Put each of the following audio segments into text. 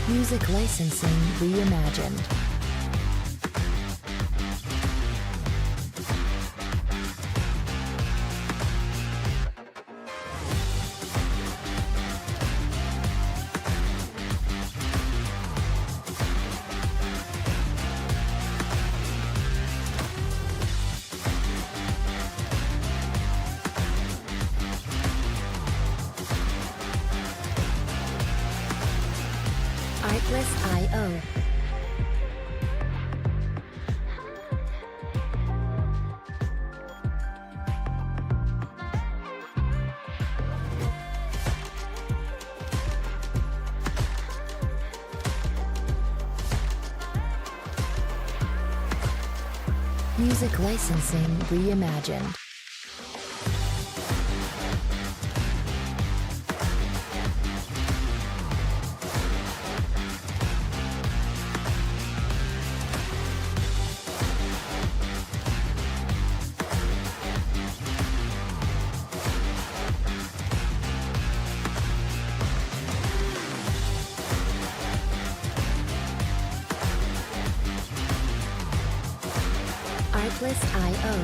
Music licensing reimagined. Artlist.io. Music licensing reimagined. Artlist.io.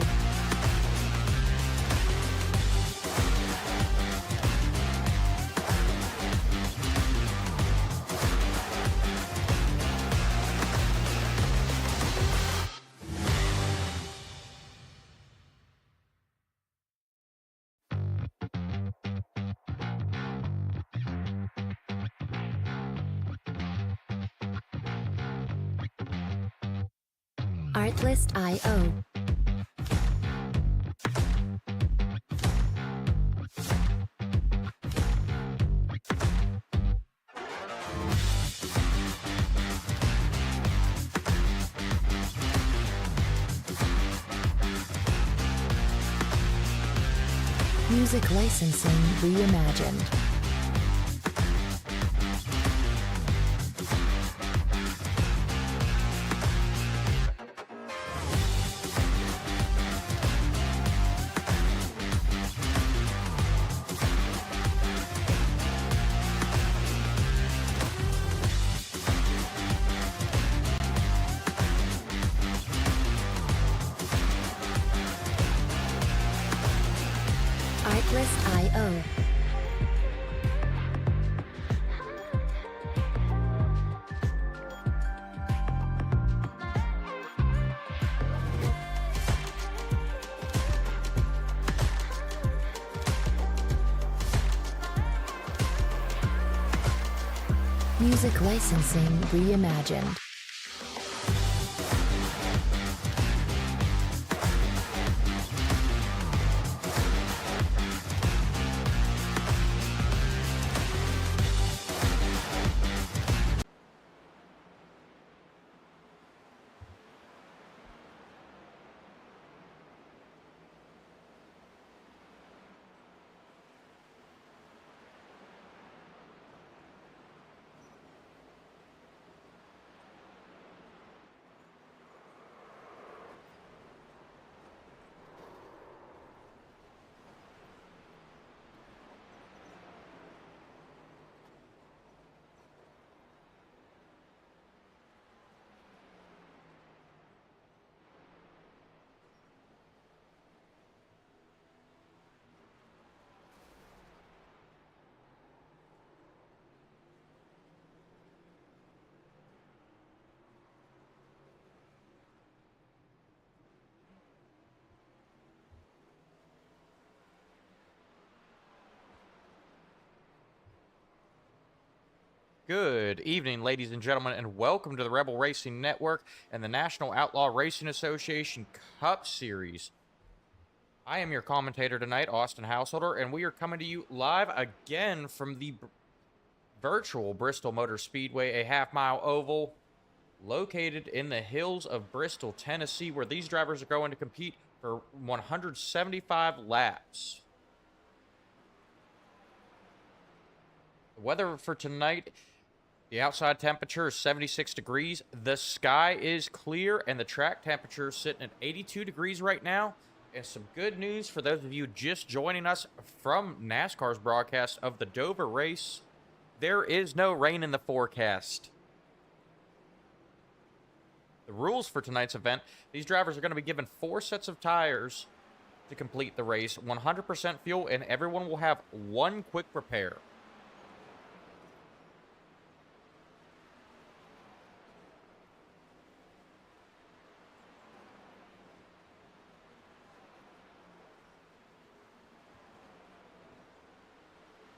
Artlist.io. Music licensing reimagined. Artlist.io. Music licensing reimagined. Good evening, ladies and gentlemen, and welcome to the Rebel Racing Network and the National Outlaw Racing Association Cup Series. I am your commentator tonight, Austin Householder, and we are coming to you live again from the virtual Bristol Motor Speedway, a half-mile oval located in the hills of Bristol, Tennessee, where these drivers are going to compete for 175 laps. The weather for tonight: the outside temperature is 76 degrees. The sky is clear, and the track temperature is sitting at 82 degrees right now. And some good news for those of you just joining us from NASCAR's broadcast of the Dover race. There is no rain in the forecast. The rules for tonight's event, these drivers are going to be given 4 sets of tires to complete the race, 100% fuel, and everyone will have 1 quick repair.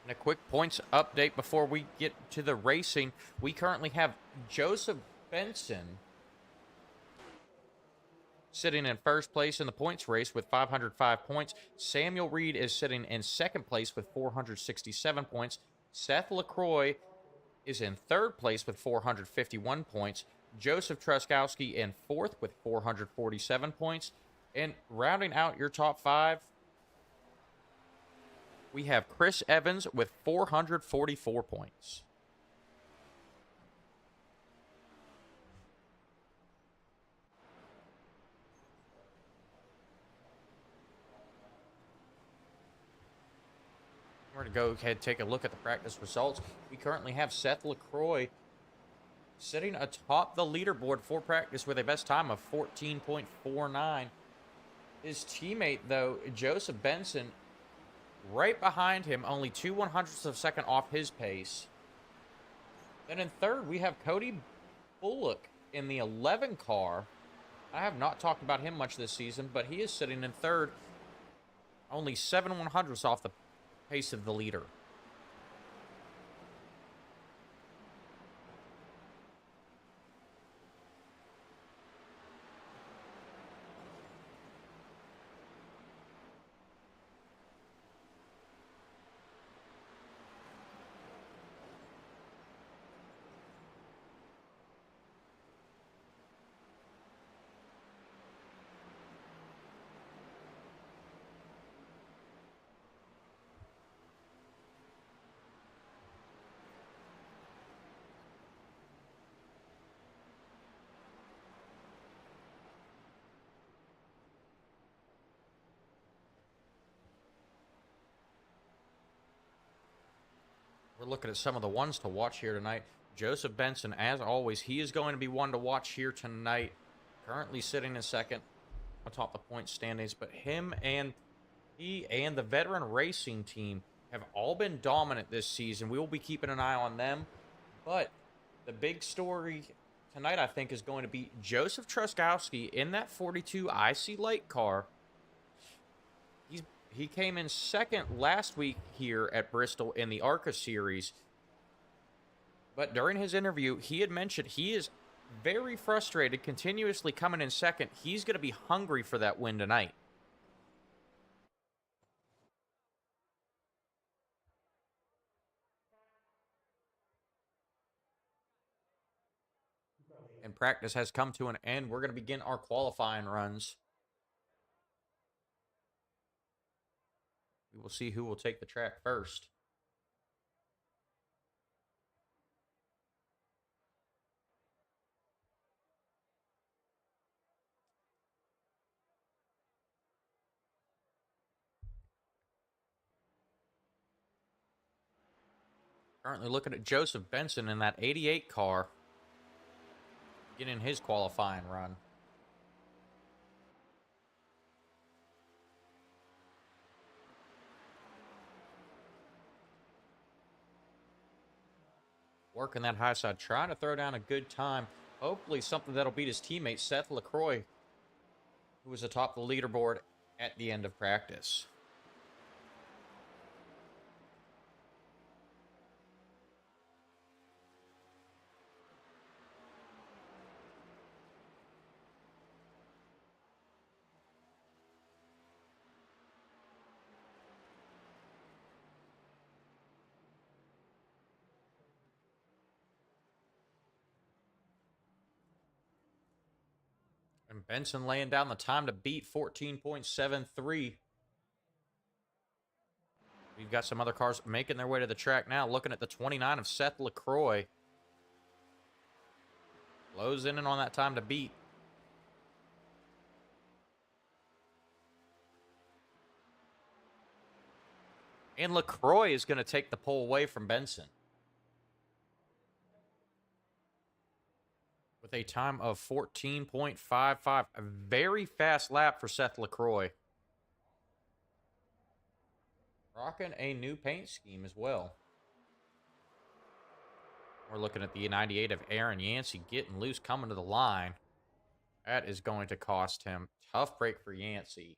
And a quick points update before we get to the racing. We currently have Joseph Benson sitting in first place in the points race with 505 points. Samuel Reed is sitting in second place with 467 points. Seth LaCroix is in third place with 451 points. Joseph Truskowski in fourth with 447 points. And rounding out your top 5, we have Chris Evans with 444 points. We're going to go ahead and take a look at the practice results. We currently have Seth LaCroix sitting atop the leaderboard for practice with a best time of 14.49. His teammate, though, Joseph Benson, right behind him, only 2/100ths of a second off his pace. Then in third, we have Cody Bullock in the 11 car. I have not talked about him much this season, but he is sitting in third, only 7/100ths off the pace of the leader. We're looking at some of the ones to watch here tonight. Joseph Benson, as always, he is going to be one to watch here tonight. Currently sitting in second atop the point standings, but he and the veteran racing team have all been dominant this season. We will be keeping an eye on them, but the big story tonight, I think, is going to be Joseph Truskowski in that 42 IC Light car. He came in second last week here at Bristol in the ARCA series. But during his interview, he had mentioned he is very frustrated, continuously coming in second. He's going to be hungry for that win tonight. And practice has come to an end. We're going to begin our qualifying runs. We will see who will take the track first. Currently looking at Joseph Benson in that 88 car, getting his qualifying run. Working that high side, trying to throw down a good time. Hopefully something that'll beat his teammate, Seth LaCroix, who was atop the leaderboard at the end of practice. And Benson laying down the time to beat, 14.73. We've got some other cars making their way to the track now. Looking at the 29 of Seth LaCroix. Blows in and on that time to beat. And LaCroix is going to take the pole away from Benson. with a time of 14.55. A very fast lap for Seth LaCroix. Rocking a new paint scheme as well. We're looking at the 98 of Aaron Yancey getting loose, coming to the line. That is going to cost him. Tough break for Yancey.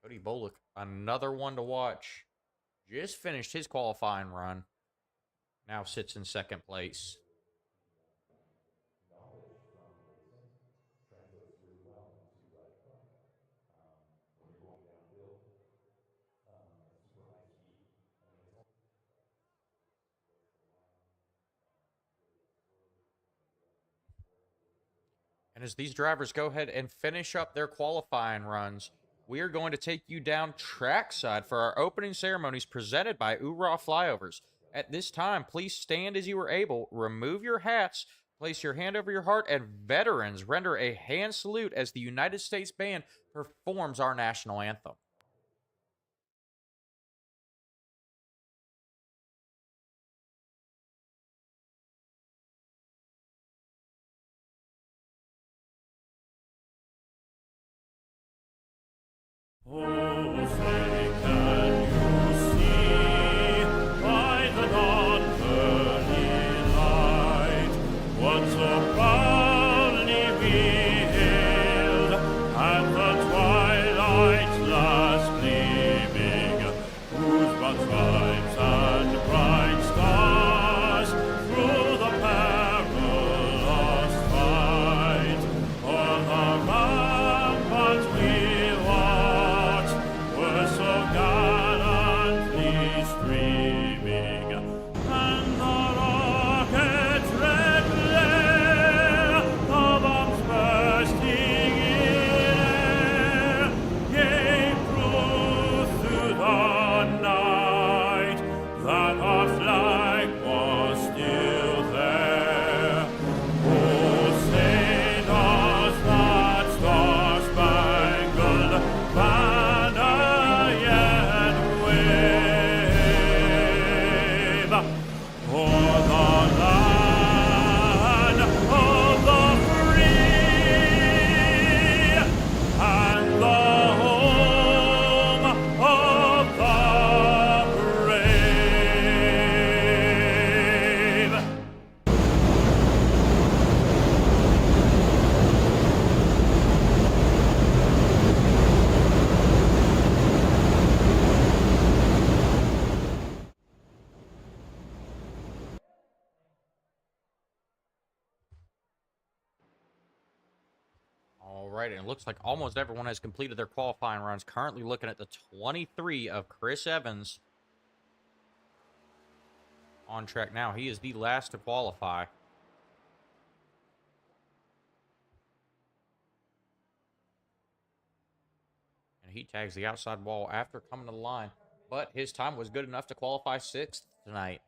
Cody Bullock, another one to watch. Just finished his qualifying run. Now sits in second place. And as these drivers go ahead and finish up their qualifying runs, we are going to take you down trackside for our opening ceremonies presented by URA Flyovers. At this time, please stand as you are able, remove your hats, place your hand over your heart, and veterans render a hand salute as the United States Band performs our national anthem. Oh, say can you see by the dawn's early light what so proudly we hailed at the twilight's last gleaming, whose broad stripes and bright stars through the perilous fight on the ramparts we were so gallantly streaming, and the rocket's red glare, the bombs bursting in air, gave proof to the night that our flag was still there. Oh, say does that star-spangled banner yet wave o'er the land of the free and the home of the brave? All right, and it looks like almost everyone has completed their qualifying runs. Currently looking at the 23 of Chris Evans on track now. He is the last to qualify. And he tags the outside wall after coming to the line. But his time was good enough to qualify 6th tonight.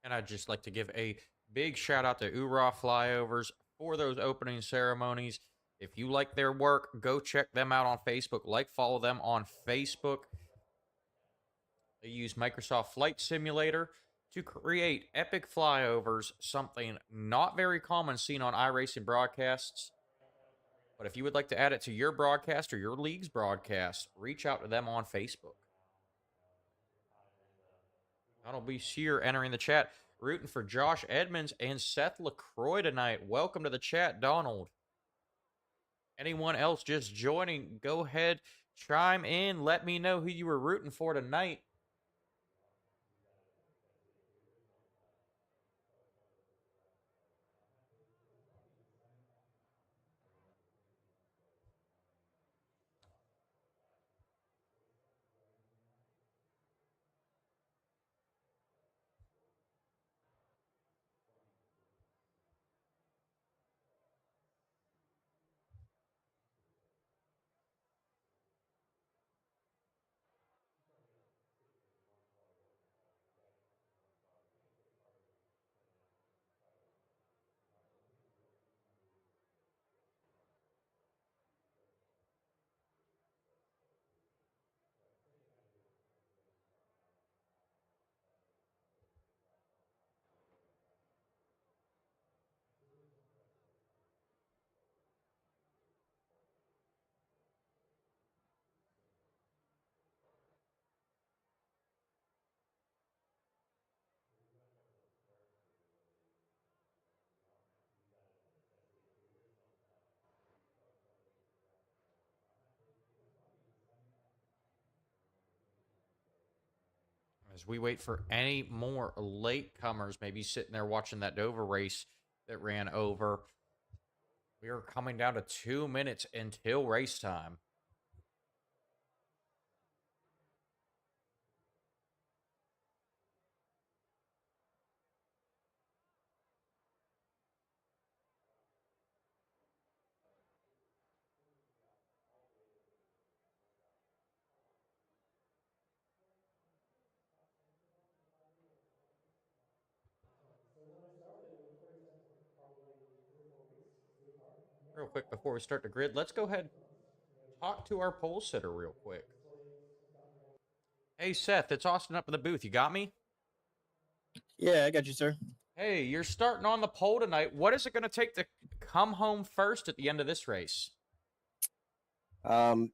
And I'd just like to give a big shout out to URA Flyovers for those opening ceremonies. If you like their work, go check them out on Facebook. Like, follow them on Facebook. They use Microsoft Flight Simulator to create epic flyovers, something not very common seen on iRacing broadcasts. But if you would like to add it to your broadcast or your league's broadcast, reach out to them on Facebook. Donald B. Shear entering the chat, rooting for Josh Edmonds and Seth LaCroix tonight. Welcome to the chat, Donald. Anyone else just joining, go ahead, chime in. Let me know who you were rooting for tonight. As we wait for any more latecomers, maybe sitting there watching that Dover race that ran over. We are coming down to 2 minutes until race time. Real quick before we start the grid, let's go ahead and talk to our pole sitter real quick. Hey, Seth, it's Austin up in the booth. You got me? Yeah, I got you, sir. Hey, you're starting on the pole tonight. What is it going to take to come home first at the end of this race? Um,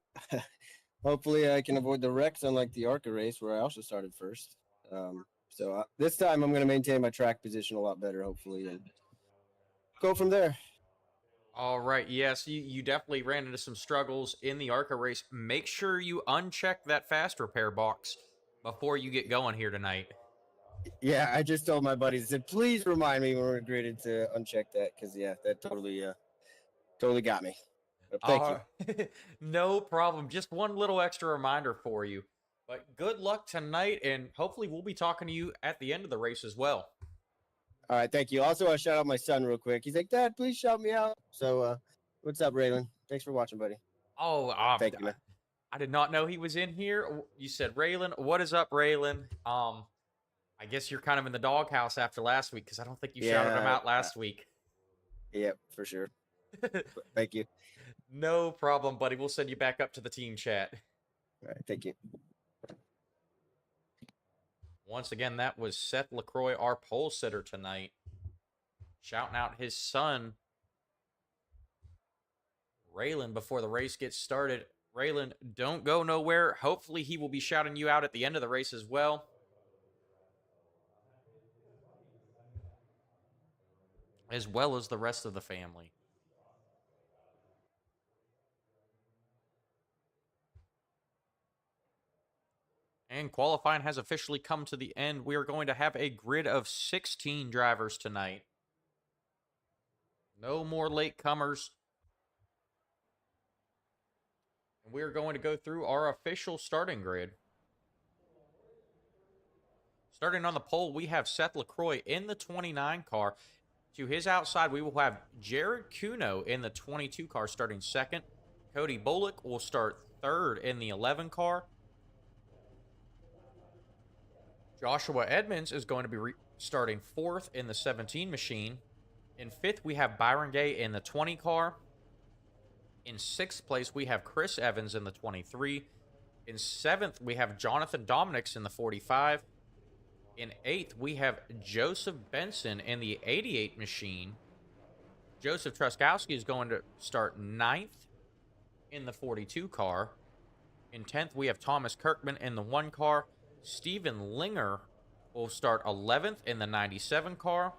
hopefully I can avoid the wrecks, unlike the ARCA race where I also started first. So this time I'm going to maintain my track position a lot better, hopefully, and go from there. All right, yes, you definitely ran into some struggles in the ARCA race. Make sure you uncheck that fast repair box before you get going here tonight. Yeah, I just told my buddies, I said, please remind me when we're graded to uncheck that, because yeah, that totally got me. But thank you. No problem. Just one little extra reminder for you. But good luck tonight, and hopefully we'll be talking to you at the end of the race as well. All right, thank you. Also, I shout out my son real quick. He's like, Dad, please shout me out. So, what's up, Raylan? Thanks for watching, buddy. Oh, Thank you, man. I did not know he was in here. You said Raylan. What is up, Raylan? I guess you're kind of in the doghouse after last week because I don't think you shouted him out last week. Yeah, for sure. Thank you. No problem, buddy. We'll send you back up to the team chat. All right, thank you. Once again, that was Seth LaCroix, our pole sitter tonight, shouting out his son, Raylan, before the race gets started. Raylan, don't go nowhere. Hopefully he will be shouting you out at the end of the race as well. As well as the rest of the family. And qualifying has officially come to the end. We are going to have a grid of 16 drivers tonight. No more latecomers. And we are going to go through our official starting grid. Starting on the pole, we have Seth LaCroix in the 29 car. To his outside, we will have Jared Kuno in the 22 car starting second. Cody Bullock will start third in the 11 car. Joshua Edmonds is going to be starting fourth in the 17 machine. In fifth, we have Byron Gay in the 20 car. In sixth place, we have Chris Evans in the 23. In seventh, we have Jonathan Dominics in the 45. In eighth, we have Joseph Benson in the 88 machine. Joseph Truskowski is going to start ninth in the 42 car. In 10th, we have Thomas Kirkman in the 1 car. Stephen Linger will start 11th in the 97 car.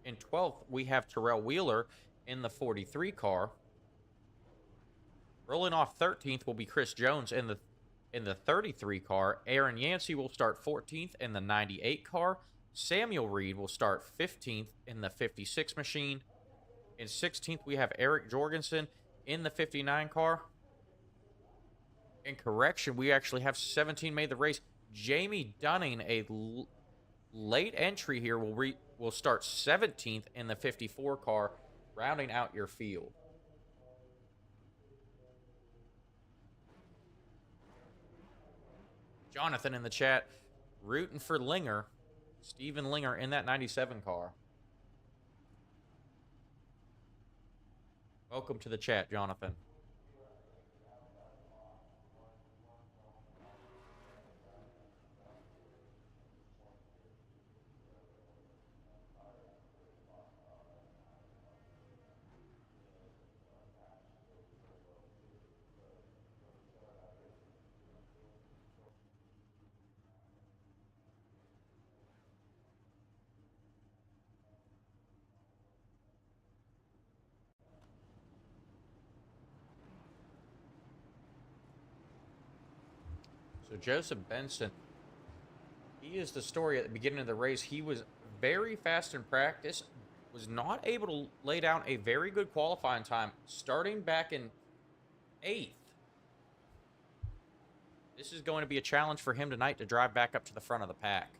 In 12th, we have Terrell Wheeler in the 43 car. Rolling off 13th will be Chris Jones in the 33 car. Aaron Yancey will start 14th in the 98 car. Samuel Reed will start 15th in the 56 machine. In 16th, we have Eric Jorgensen in the 59 car. In correction, we actually have 17 made the race. Jamie Dunning, a late entry here, will start 17th in the 54 car, rounding out your field. Jonathan in the chat, rooting for Linger. Stephen Linger in that 97 car. Welcome to the chat, Jonathan. So Joseph Benson, he He is the story at the beginning of the race. He was very fast in practice, was not able to lay down a very good qualifying time, starting back in 8th. This is going to be a challenge for him tonight to drive back up to the front of the pack.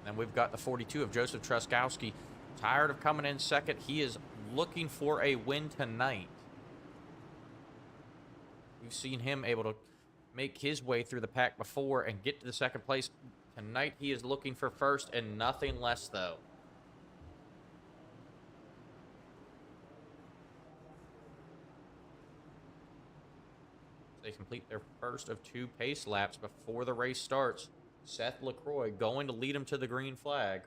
And we've got the 42 of Joseph Truskowski. Tired of coming in second. He is looking for a win tonight. We've seen him able to make his way through the pack before and get to the second place. Tonight he is looking for first and nothing less, though. They complete their first of 2 pace laps before the race starts. Seth LaCroix going to lead him to the green flag.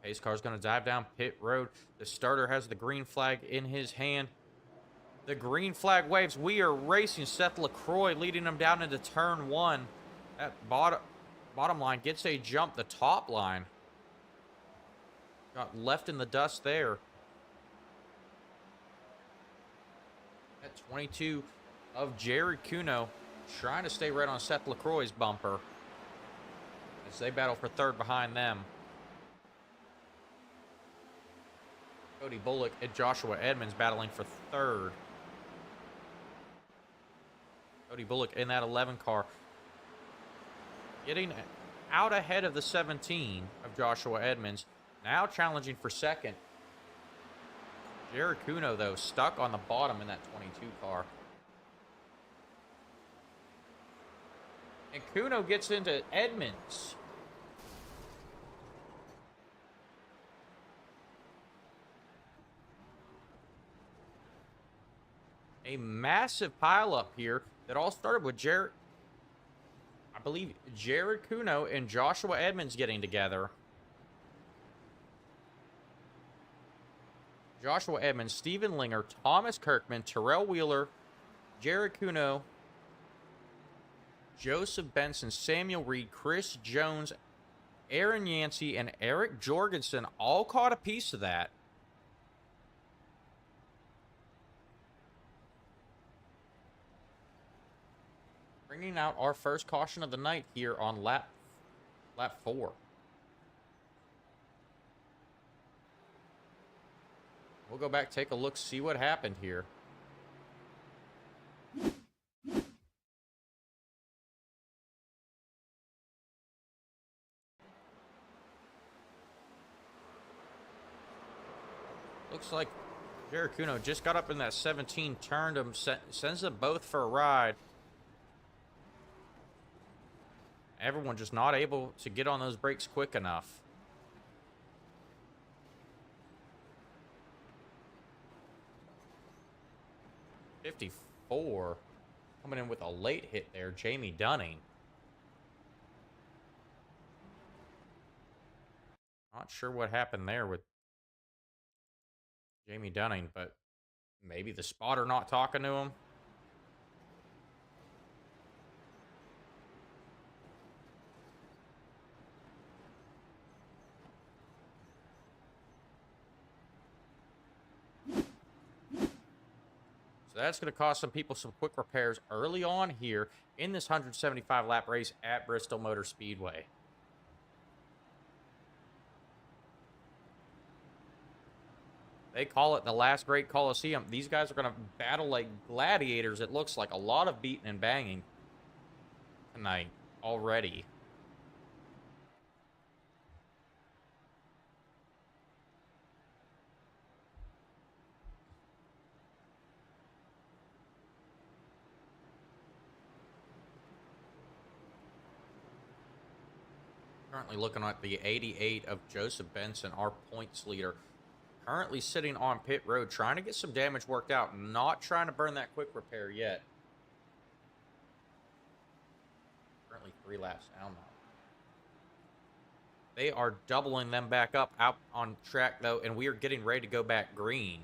Pace car's going to dive down pit road. The starter has the green flag in his hand. The green flag waves. We are racing. Seth LaCroix leading him down into turn 1. That bottom line gets a jump. The top line got left in the dust there. At 22 of Jared Cuno trying to stay right on Seth LaCroix's bumper as they battle for third behind them. Cody Bullock and Joshua Edmonds battling for third. Cody Bullock in that 11 car. Getting out ahead of the 17 of Joshua Edmonds. Now challenging for second. Jared Cuno, though, stuck on the bottom in that 22 car. And Cuno gets into Edmonds. A massive pileup here that all started with Jared Cuno and Joshua Edmonds getting together. Joshua Edmonds, Steven Linger, Thomas Kirkman, Terrell Wheeler, Jared Cuno, Joseph Benson, Samuel Reed, Chris Jones, Aaron Yancey, and Eric Jorgensen all caught a piece of that. Bringing out our first caution of the night here on lap 4. We'll go back, take a look, see what happened here. Looks like Jared Cuno just got up in that 17, turned him, sends them both for a ride. Everyone just not able to get on those brakes quick enough. '54 coming in with a late hit there, Jamie Dunning. Not sure what happened there with Jamie Dunning, but maybe the spotter not talking to him. So that's going to cost some people some quick repairs early on here in this 175 lap race at Bristol Motor Speedway. They call it the Last Great Colosseum. These guys are going to battle like gladiators. It looks like a lot of beating and banging tonight already. Currently looking at the 88 of Joseph Benson, our points leader. Currently sitting on pit road, trying to get some damage worked out. Not trying to burn that quick repair yet. Currently 3 laps down now. They are doubling them back up out on track, though, and we are getting ready to go back green.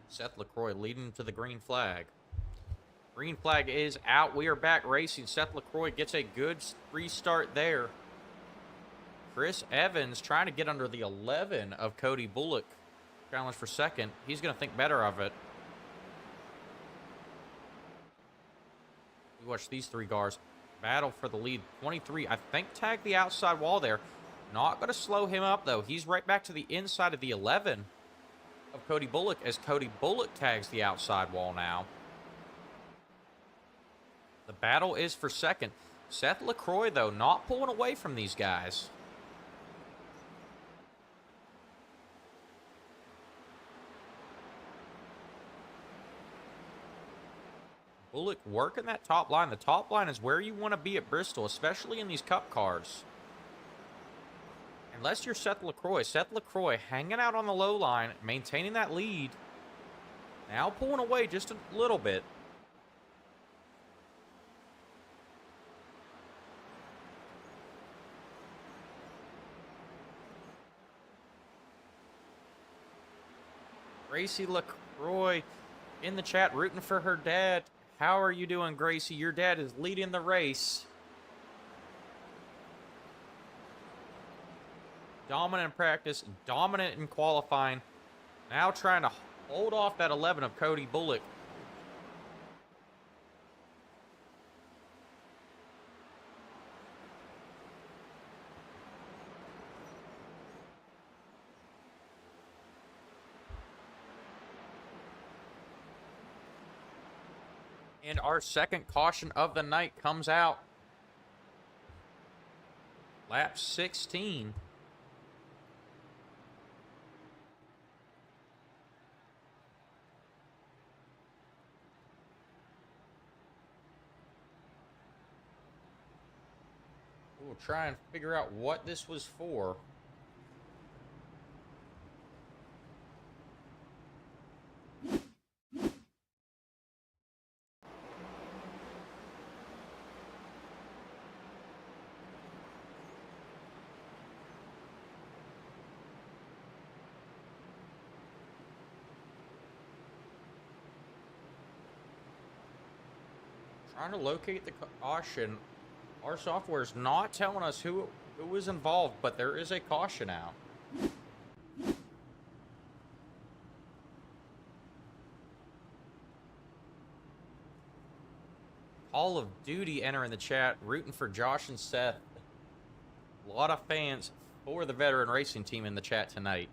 Seth LaCroix leading to the green flag. Green flag is out. We are back racing. Seth LaCroix gets a good restart there. Chris Evans trying to get under the 11 of Cody Bullock. Challenge for second. He's going to think better of it. We watch these three cars battle for the lead. 23, I think, tagged the outside wall there. Not going to slow him up, though. He's right back to the inside of the 11 of Cody Bullock as Cody Bullock tags the outside wall now. The battle is for second. Seth LaCroix, though, not pulling away from these guys. Bullock working that top line. The top line is where you want to be at Bristol, especially in these cup cars. Unless you're Seth LaCroix. Seth LaCroix hanging out on the low line, maintaining that lead. Now pulling away just a little bit. Gracie LaCroix in the chat rooting for her dad. How are you doing, Gracie? Your dad is leading the race. Dominant in practice, dominant in qualifying. Now trying to hold off that 11 of Cody Bullock. And our second caution of the night comes out. Lap 16. We'll try and figure out what this was for. Trying to locate the caution. Our software is not telling us who was involved, but there is a caution out. Call of Duty entering the chat, rooting for Josh and Seth. A lot of fans for the veteran racing team in the chat tonight.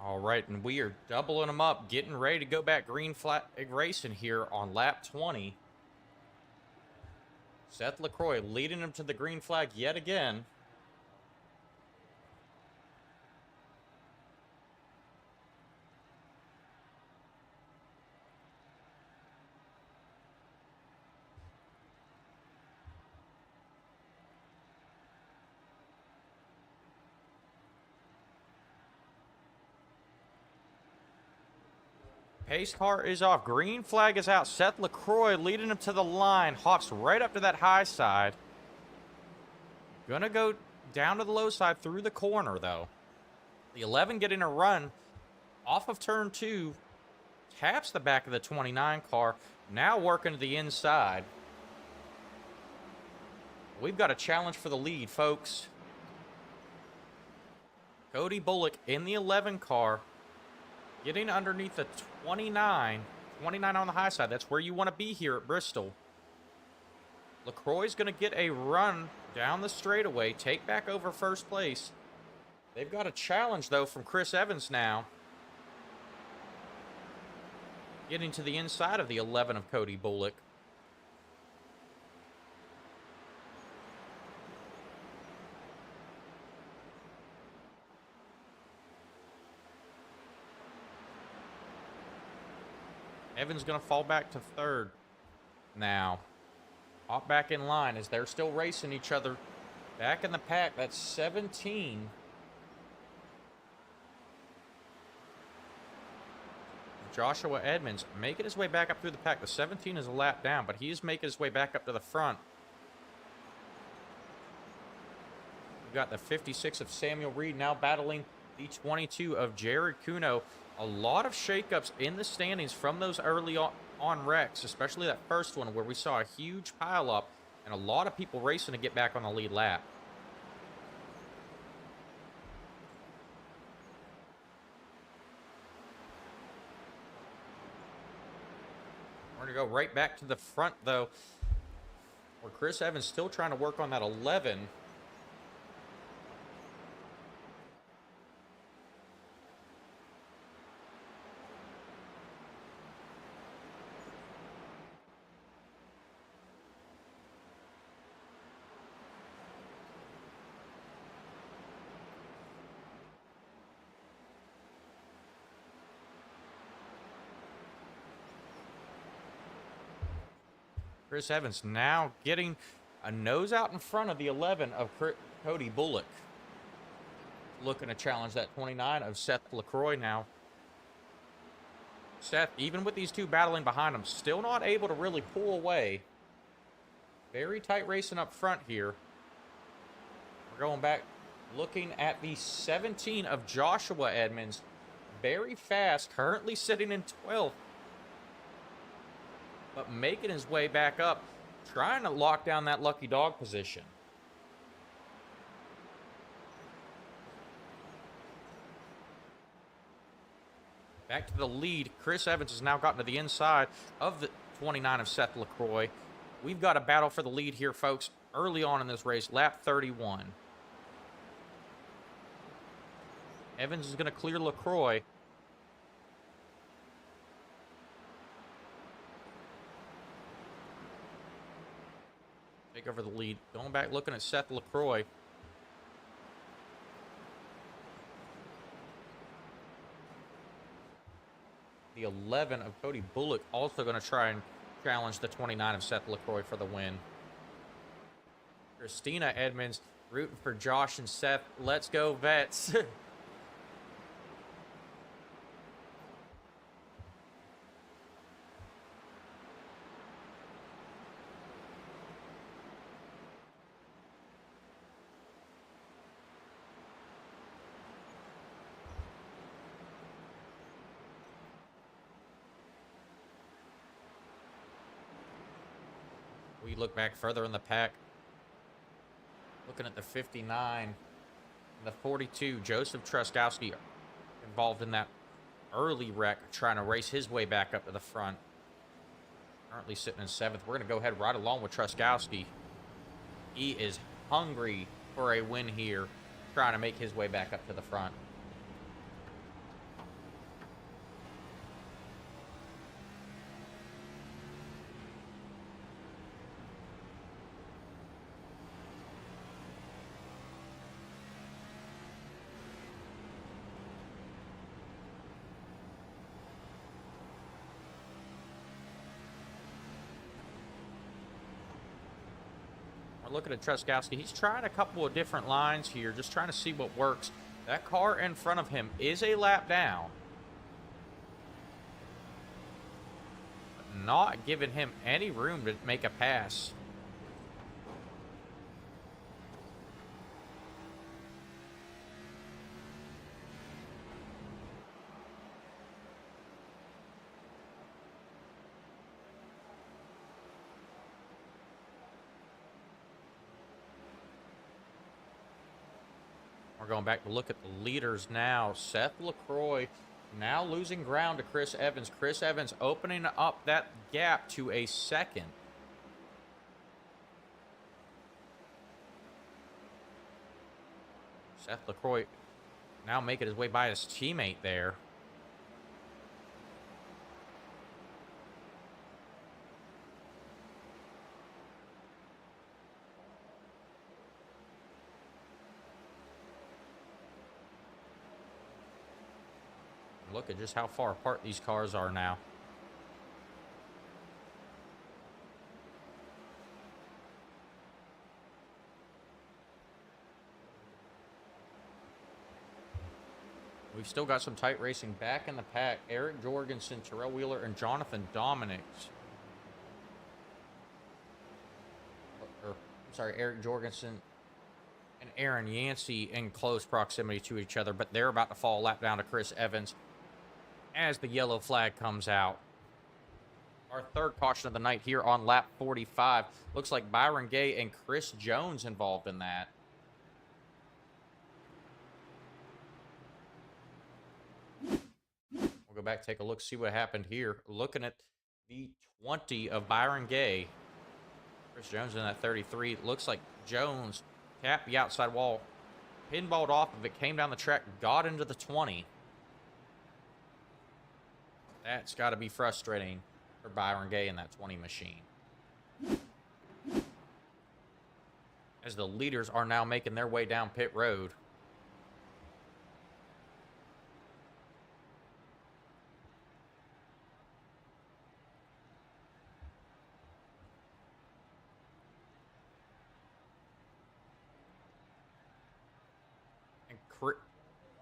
All right, and we are doubling them up, getting ready to go back green flag racing here on lap 20. Seth LaCroix leading him to the green flag yet again. Pace car is off. Green flag is out. Seth LaCroix leading him to the line. Hops right up to that high side. Gonna go down to the low side through the corner, though. The 11 getting a run off of turn 2. Taps the back of the 29 car. Now working to the inside. We've got a challenge for the lead, folks. Cody Bullock in the 11 car. Getting underneath the 29. 29 on the high side. That's where you want to be here at Bristol. LaCroix's going to get a run down the straightaway. Take back over first place. They've got a challenge, though, from Chris Evans now. Getting to the inside of the 11 of Cody Bullock. Evans going to fall back to third now. Hop back in line as they're still racing each other. Back in the pack, that's 17. Joshua Edmonds making his way back up through the pack. The 17 is a lap down, but he is making his way back up to the front. We've got the 56 of Samuel Reed now battling the 22 of Jared Kuno. A lot of shakeups in the standings from those early on wrecks, especially that first one where we saw a huge pileup and a lot of people racing to get back on the lead lap. We're going to go right back to the front, though, where Chris Evans still trying to work on that 11. Chris Evans now getting a nose out in front of the 11 of Cody Bullock. Looking to challenge that 29 of Seth LaCroix now. Seth, even with these two battling behind him, still not able to really pull away. Very tight racing up front here. We're going back, looking at the 17 of Joshua Edmonds. Very fast, currently sitting in 12th. But making his way back up, trying to lock down that lucky dog position. Back to the lead. Chris Evans has now gotten to the inside of the 29 of Seth LaCroix. We've got a battle for the lead here, folks, early on in this race, lap 31. Evans is going to clear LaCroix. Take over the lead. Going back, looking at Seth LaCroix. The 11 of Cody Bullock also going to try and challenge the 29 of Seth LaCroix for the win. Christina Edmonds rooting for Josh and Seth. Let's go, Vets. We look back further in the pack. Looking at the 59 and the 42. Joseph Truskowski involved in that early wreck, trying to race his way back up to the front. Currently sitting in 7th. We're going to go ahead right along with Truskowski. He is hungry for a win here, trying to make his way back up to the front. Looking at Truskowski, he's trying a couple of different lines here, just trying to see what works. That car in front of him is a lap down. not giving him any room to make a pass. We're going back to look at the leaders now. Seth LaCroix now losing ground to Chris Evans. Chris Evans opening up that gap to a second. Seth LaCroix now making his way by his teammate there. Look at just how far apart these cars are now. We've still got some tight racing back in the pack. Eric Jorgensen, Terrell Wheeler, and Jonathan Dominic. Eric Jorgensen and Aaron Yancey in close proximity to each other, but they're about to fall a lap down to Chris Evans as the yellow flag comes out. Our third caution of the night here on lap 45. Looks like Byron Gay and Chris Jones involved in that. We'll go back, take a look, see what happened here. Looking at the 20 of Byron Gay. Chris Jones in that 33. Looks like Jones tapped the outside wall, pinballed off of it, came down the track, got into the 20. That's got to be frustrating for Byron Gay in that 20 machine. As the leaders are now making their way down pit road.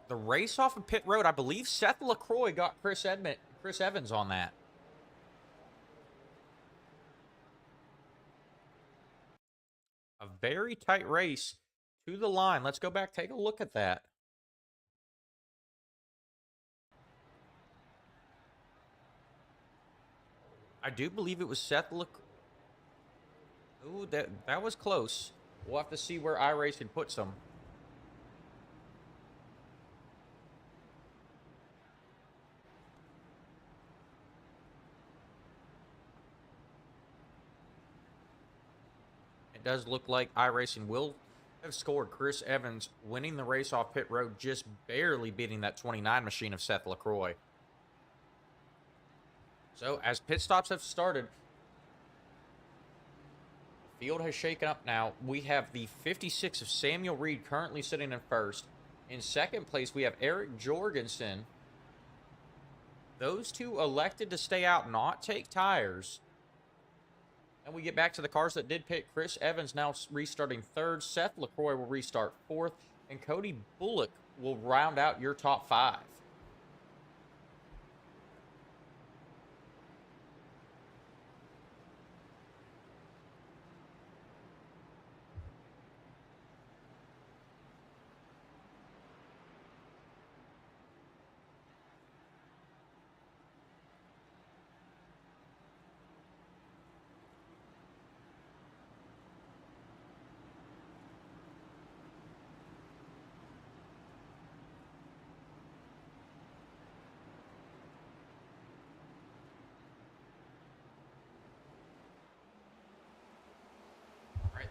The race off of pit road, I believe Seth LaCroix got Chris Evans on that. A very tight race to the line. Let's go back, take a look at that. I do believe it was Seth LaCroix. Ooh, that was close. We'll have to see where iRacing puts them. It does look like iRacing will have scored Chris Evans winning the race off pit road, just barely beating that 29 machine of Seth LaCroix. So as pit stops have started, the field has shaken up now. We have the 56 of Samuel Reed currently sitting in first. In second place, we have Eric Jorgensen. Those two elected to stay out, not take tires. And we get back to the cars that did pit. Chris Evans now restarting third. Seth LaCroix will restart fourth. And Cody Bullock will round out your top five.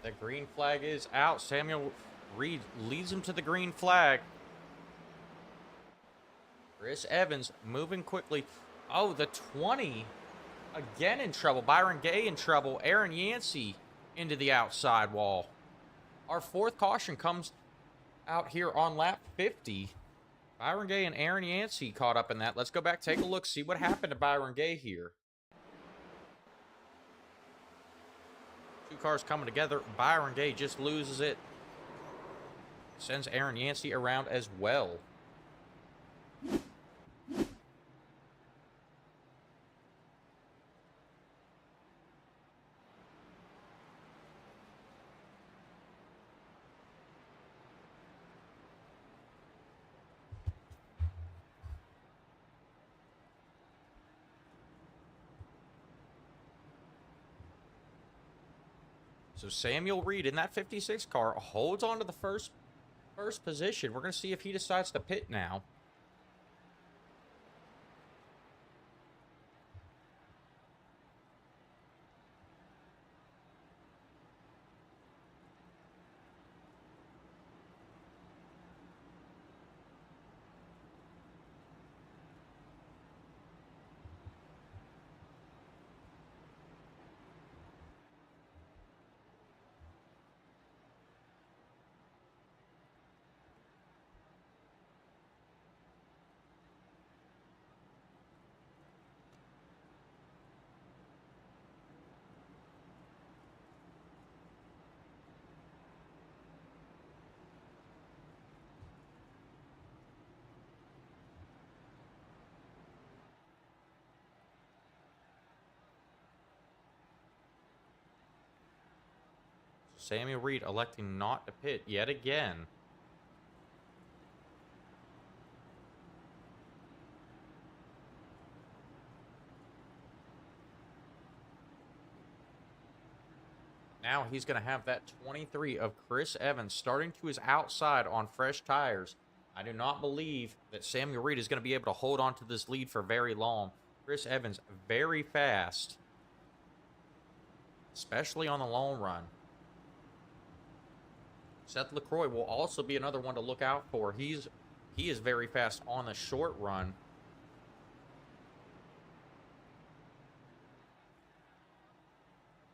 The green flag is out. Samuel Reed leads him to the green flag. Chris Evans moving quickly. Oh, the 20 again in trouble. Byron Gay in trouble. Aaron Yancey into the outside wall. Our fourth caution comes out here on lap 50. Byron Gay and Aaron Yancey caught up in that. Let's go back, take a look, see what happened to Byron Gay here. Two cars coming together. Byron Gay just loses it. Sends Aaron Yancey around as well. So Samuel Reed in that 56 car holds on to the first position. We're going to see if he decides to pit now. Samuel Reed electing not to pit yet again. Now he's going to have that 23 of Chris Evans starting to his outside on fresh tires. I do not believe that Samuel Reed is going to be able to hold on to this lead for very long. Chris Evans very fast, especially on the long run. Seth LaCroix will also be another one to look out for. He is very fast on the short run.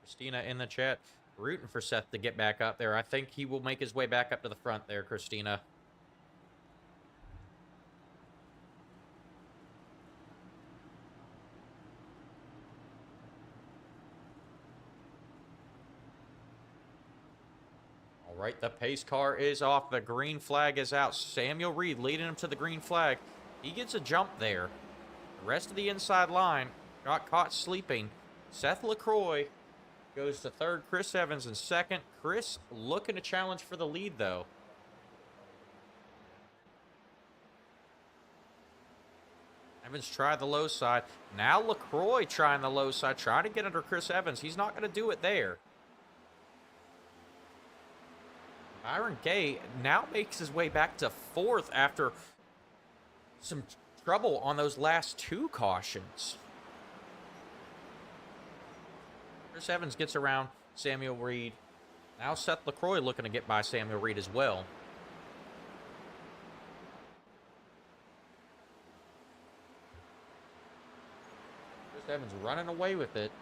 Christina in the chat rooting for Seth to get back up there. I think he will make his way back up to the front there, Christina. All right, the pace car is off. The green flag is out. Samuel Reed leading him to the green flag. He gets a jump there. The rest of the inside line got caught sleeping. Seth LaCroix goes to third. Chris Evans in second. Chris looking to challenge for the lead, though. Evans tried the low side. Now LaCroix trying the low side, trying to get under Chris Evans. He's not going to do it there. Byron Gay now makes his way back to fourth after some trouble on those last two cautions. Chris Evans gets around Samuel Reed. Now Seth LaCroix looking to get by Samuel Reed as well. Chris Evans running away with it.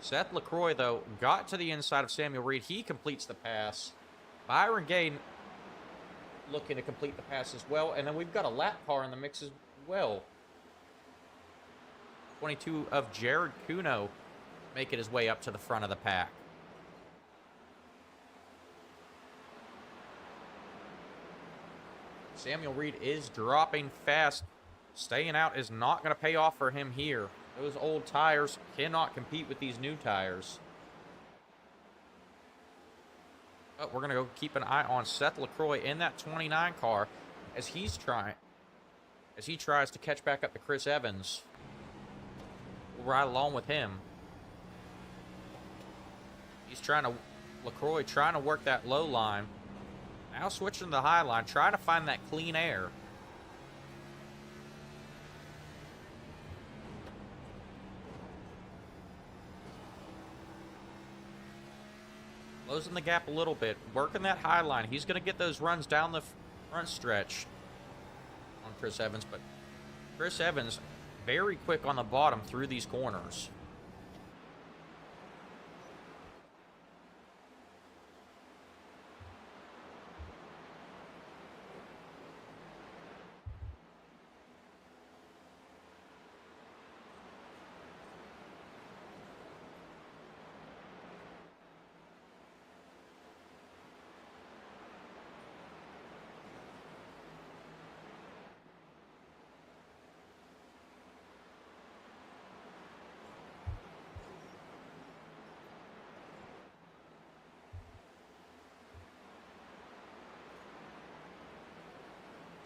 Seth LaCroix, though, got to the inside of Samuel Reed. He completes the pass. Byron Gay looking to complete the pass as well. And then we've got a lap car in the mix as well. 22 of Jared Kuno making his way up to the front of the pack. Samuel Reed is dropping fast. Staying out is not going to pay off for him here. Those old tires cannot compete with these new tires. But we're going to go keep an eye on Seth LaCroix in that 29 car as he tries to catch back up to Chris Evans. We'll ride along with him. LaCroix trying to work that low line. Now switching to the high line, trying to find that clean air. Closing the gap a little bit, working that high line. He's going to get those runs down the front stretch on Chris Evans, but Chris Evans very quick on the bottom through these corners.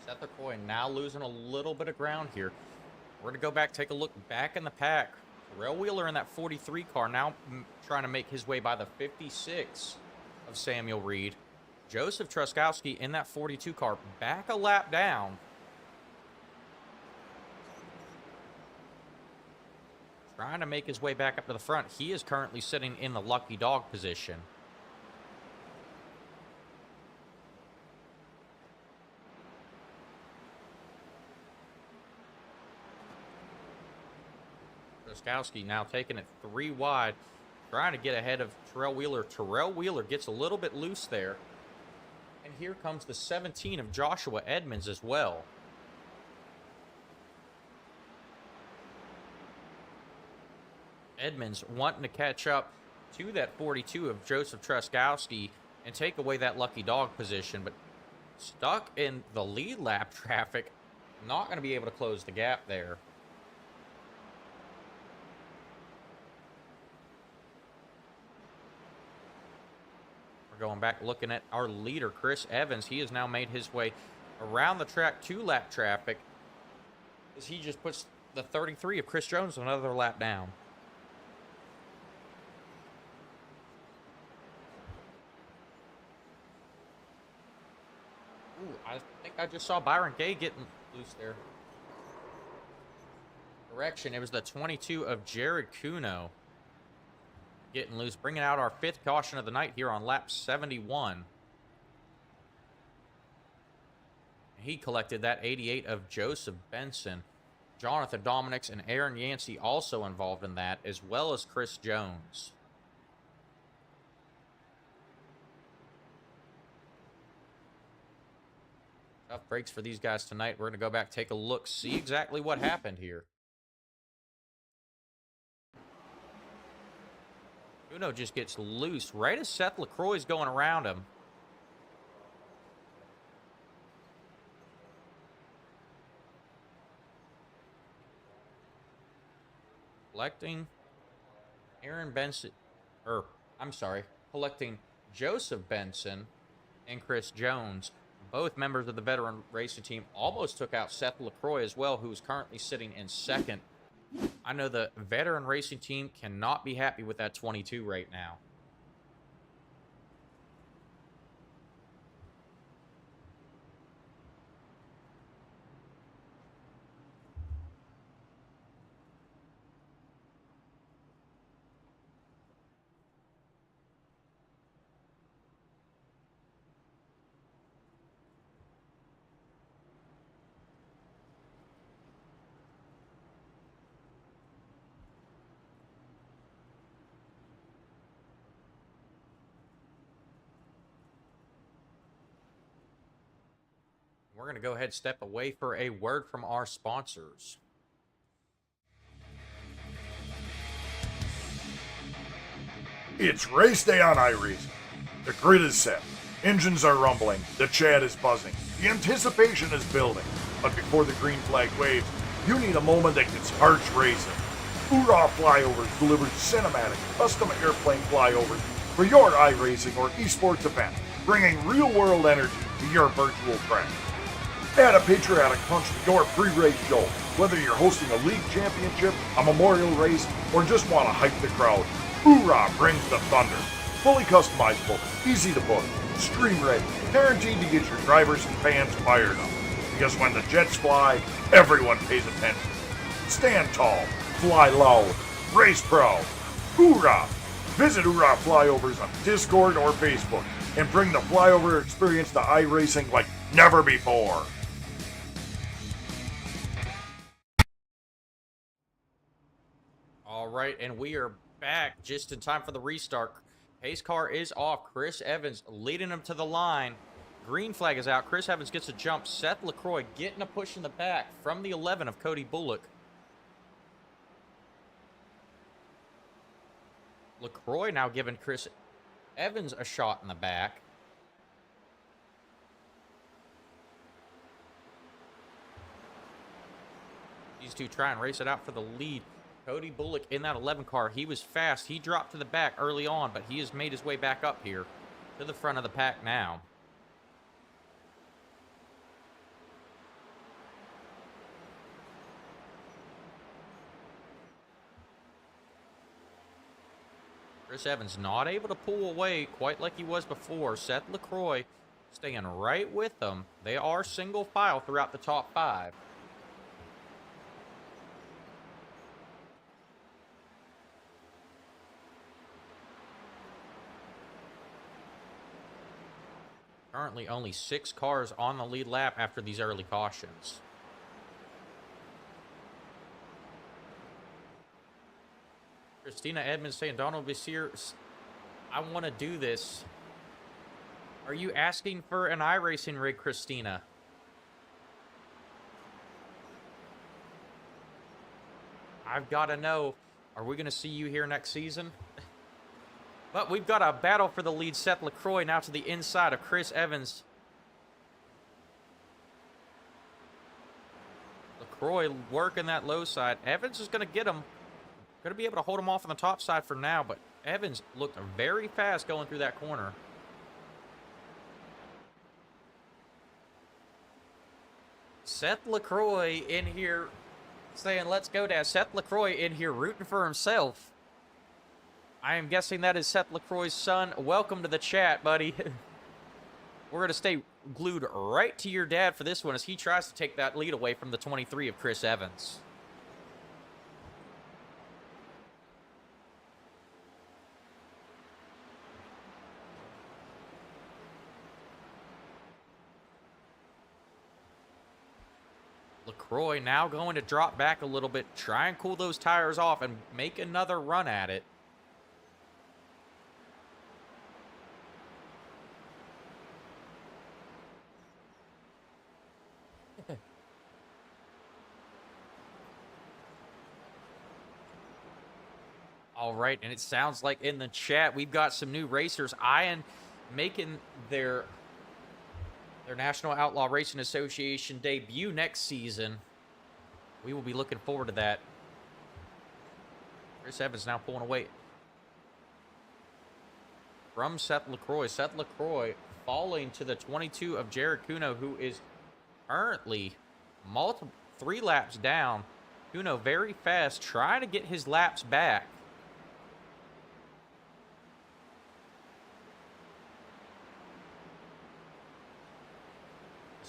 Seth LaCroix now losing a little bit of ground here. We're going to go back, take a look back in the pack. Terrell Wheeler in that 43 car now trying to make his way by the 56 of Samuel Reed. Joseph Truskowski in that 42 car back a lap down. Trying to make his way back up to the front. He is currently sitting in the lucky dog position. Truskowski now taking it 3 wide, trying to get ahead of Terrell Wheeler. Terrell Wheeler gets a little bit loose there. And here comes the 17 of Joshua Edmonds as well. Edmonds wanting to catch up to that 42 of Joseph Truskowski and take away that lucky dog position, but stuck in the lead lap traffic, not going to be able to close the gap there. We're going back looking at our leader, Chris Evans. He has now made his way around the track to lap traffic as he just puts the 33 of Chris Jones another lap down. Ooh, I think I just saw Byron Gay getting loose there. Correction, it was the 22 of Jared Kuno getting loose, bringing out our 5th caution of the night here on lap 71. He collected that 88 of Joseph Benson. Jonathan Dominics and Aaron Yancey also involved in that, as well as Chris Jones. Tough breaks for these guys tonight. We're going to go back, take a look, see exactly what happened here. Uno just gets loose right as Seth LaCroix is going around him. Collecting Aaron Benson, collecting Joseph Benson and Chris Jones. Both members of the veteran racing team almost took out Seth LaCroix as well, who is currently sitting in 2nd. I know the veteran racing team cannot be happy with that 22 right now. We're going to go ahead and step away for a word from our sponsors. It's race day on iRacing. The grid is set. Engines are rumbling. The chat is buzzing. The anticipation is building. But before the green flag waves, you need a moment that gets hearts racing. Hoorah Flyovers delivers cinematic, custom airplane flyovers for your iRacing or esports event, bringing real-world energy to your virtual track. Add a patriotic punch to your pre-race show. Whether you're hosting a league championship, a memorial race, or just want to hype the crowd, Hoorah brings the thunder. Fully customizable, easy to book, stream ready, guaranteed to get your drivers and fans fired up. Because when the jets fly, everyone pays attention. Stand tall, fly loud, race proud. Hoorah! Visit Hoorah Flyovers on Discord or Facebook and bring the flyover experience to iRacing like never before. All right, and we are back just in time for the restart. Pace car is off. Chris Evans leading him to the line. Green flag is out. Chris Evans gets a jump. Seth LaCroix getting a push in the back from the 11 of Cody Bullock. LaCroix now giving Chris Evans a shot in the back. These two try and race it out for the lead. Cody Bullock in that 11 car, he was fast. He dropped to the back early on, but he has made his way back up here to the front of the pack now. Chris Evans not able to pull away quite like he was before. Seth LaCroix staying right with them. They are single file throughout the top 5. Currently only 6 cars on the lead lap after these early cautions. Christina Edmonds saying, Donald Bessier, I want to do this. Are you asking for an iRacing rig, Christina? I've got to know, are we going to see you here next season? But we've got a battle for the lead. Seth LaCroix now to the inside of Chris Evans. LaCroix working that low side. Evans is going to get him. Going to be able to hold him off on the top side for now, but Evans looked very fast going through that corner. Seth LaCroix in here saying, let's go, Dad. Seth LaCroix in here rooting for himself. I am guessing that is Seth LaCroix's son. Welcome to the chat, buddy. We're going to stay glued right to your dad for this one as he tries to take that lead away from the 23 of Chris Evans. LaCroix now going to drop back a little bit, try and cool those tires off and make another run at it. All right, and it sounds like in the chat we've got some new racers eyeing making their National Outlaw Racing Association debut next season. We will be looking forward to that. Chris Evans now pulling away from Seth LaCroix. Seth LaCroix falling to the 22 of Jared Kuno, who is currently 3 laps down. Kuno very fast, trying to get his laps back.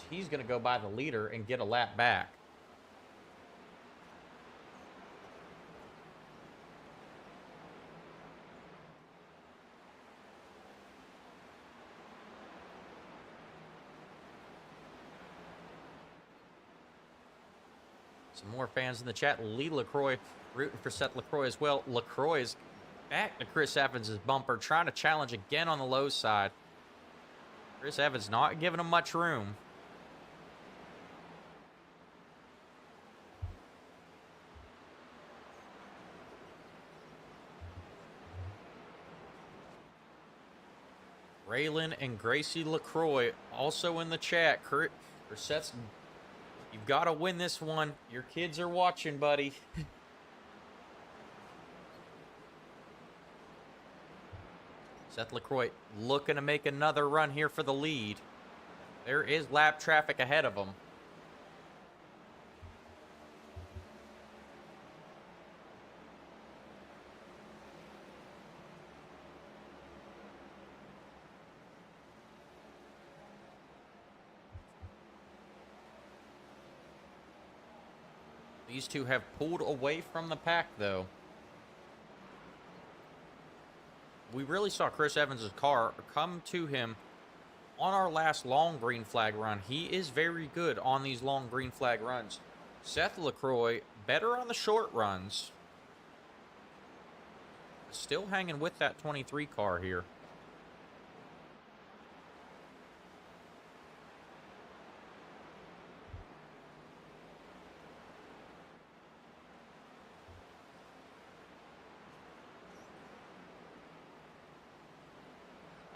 He's going to go by the leader and get a lap back. Some more fans in the chat. Lee LaCroix rooting for Seth LaCroix as well. LaCroix is back to Chris Evans' bumper, trying to challenge again on the low side. Chris Evans not giving him much room. Raylan and Gracie LaCroix also in the chat. Seth's, you've got to win this one. Your kids are watching, buddy. Seth LaCroix looking to make another run here for the lead. There is lap traffic ahead of him. These two have pulled away from the pack, though. We really saw Chris Evans' car come to him on our last long green flag run. He is very good on these long green flag runs. Seth LaCroix, better on the short runs. Still hanging with that 23 car here.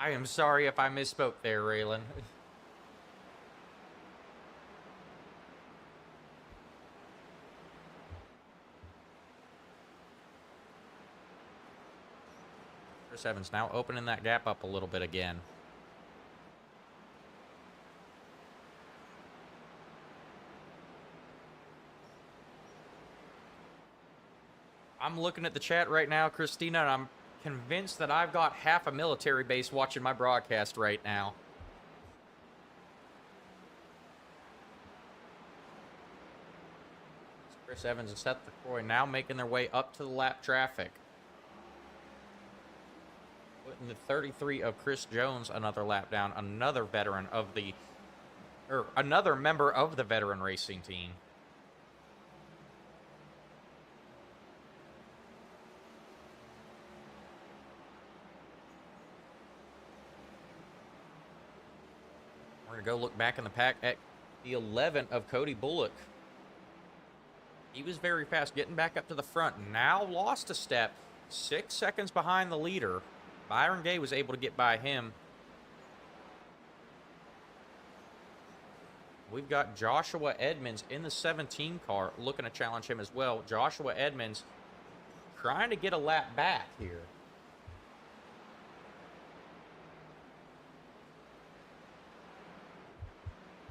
I am sorry if I misspoke there, Raylan. Chris Evans now opening that gap up a little bit again. I'm looking at the chat right now, Christina, and I'm convinced that I've got half a military base watching my broadcast right now. Chris Evans and Seth LaCroix now making their way up to the lap traffic. Putting the 33 of Chris Jones another lap down, another veteran of the, or another member of the veteran racing team. We're going to go look back in the pack at the 11 of Cody Bullock. He was very fast getting back up to the front. Now lost a step. 6 seconds behind the leader. Byron Gay was able to get by him. We've got Joshua Edmonds in the 17 car looking to challenge him as well. Joshua Edmonds trying to get a lap back here.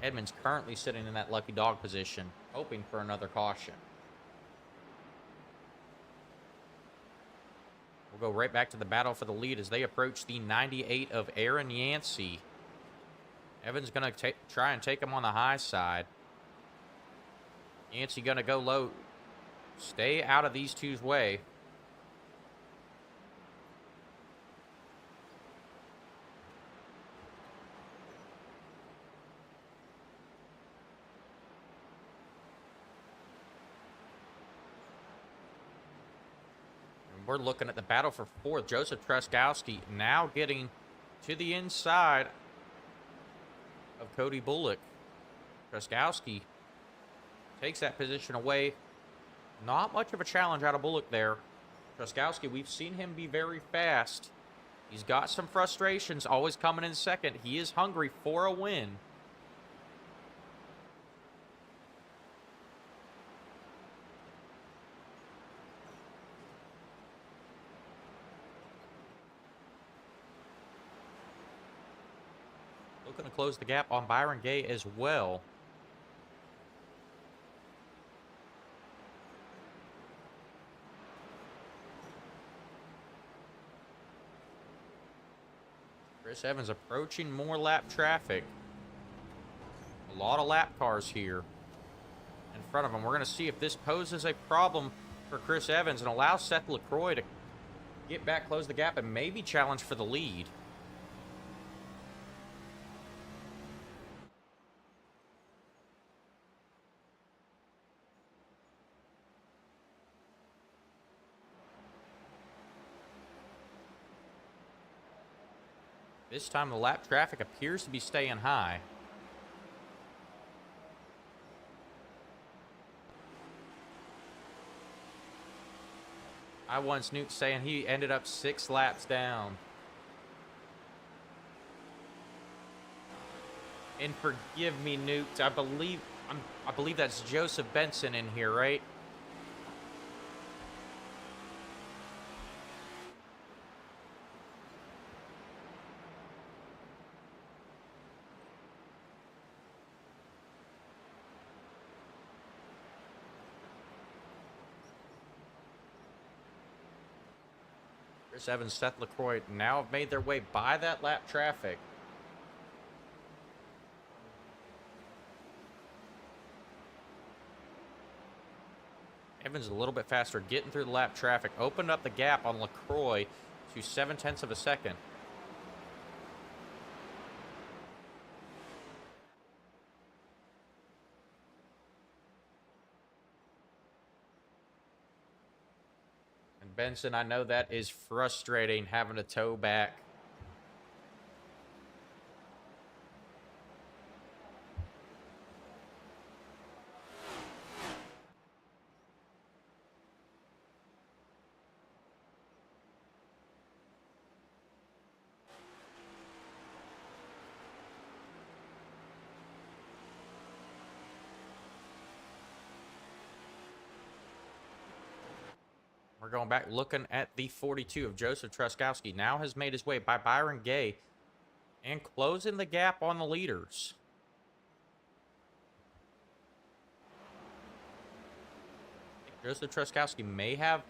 Edmonds currently sitting in that lucky dog position, hoping for another caution. We'll go right back to the battle for the lead as they approach the 98 of Aaron Yancey. Evans going to try and take him on the high side. Yancey going to go low. Stay out of these two's way. We're looking at the battle for fourth. Joseph Truskowski now getting to the inside of Cody Bullock. Truskowski takes that position away. Not much of a challenge out of Bullock there. Truskowski, we've seen him be very fast. He's got some frustrations, always coming in second. He is hungry for a win. Looking to close the gap on Byron Gay as well. Chris Evans approaching more lap traffic. A lot of lap cars here in front of him. We're going to see if this poses a problem for Chris Evans and allows Seth LaCroix to get back, close the gap, and maybe challenge for the lead. This time the lap traffic appears to be staying high. I once Newt saying he ended up 6 laps down. And forgive me, Newt, I believe that's Joseph Benson in here, right? Chris Evans, Seth LaCroix now have made their way by that lap traffic. Evans a little bit faster, getting through the lap traffic. Opened up the gap on LaCroix to 0.7 of a second. Benson, I know that is frustrating having to tow back. We're going back looking at the 42 of Joseph Truskowski. Now has made his way by Byron Gay and closing the gap on the leaders. Joseph Truskowski may have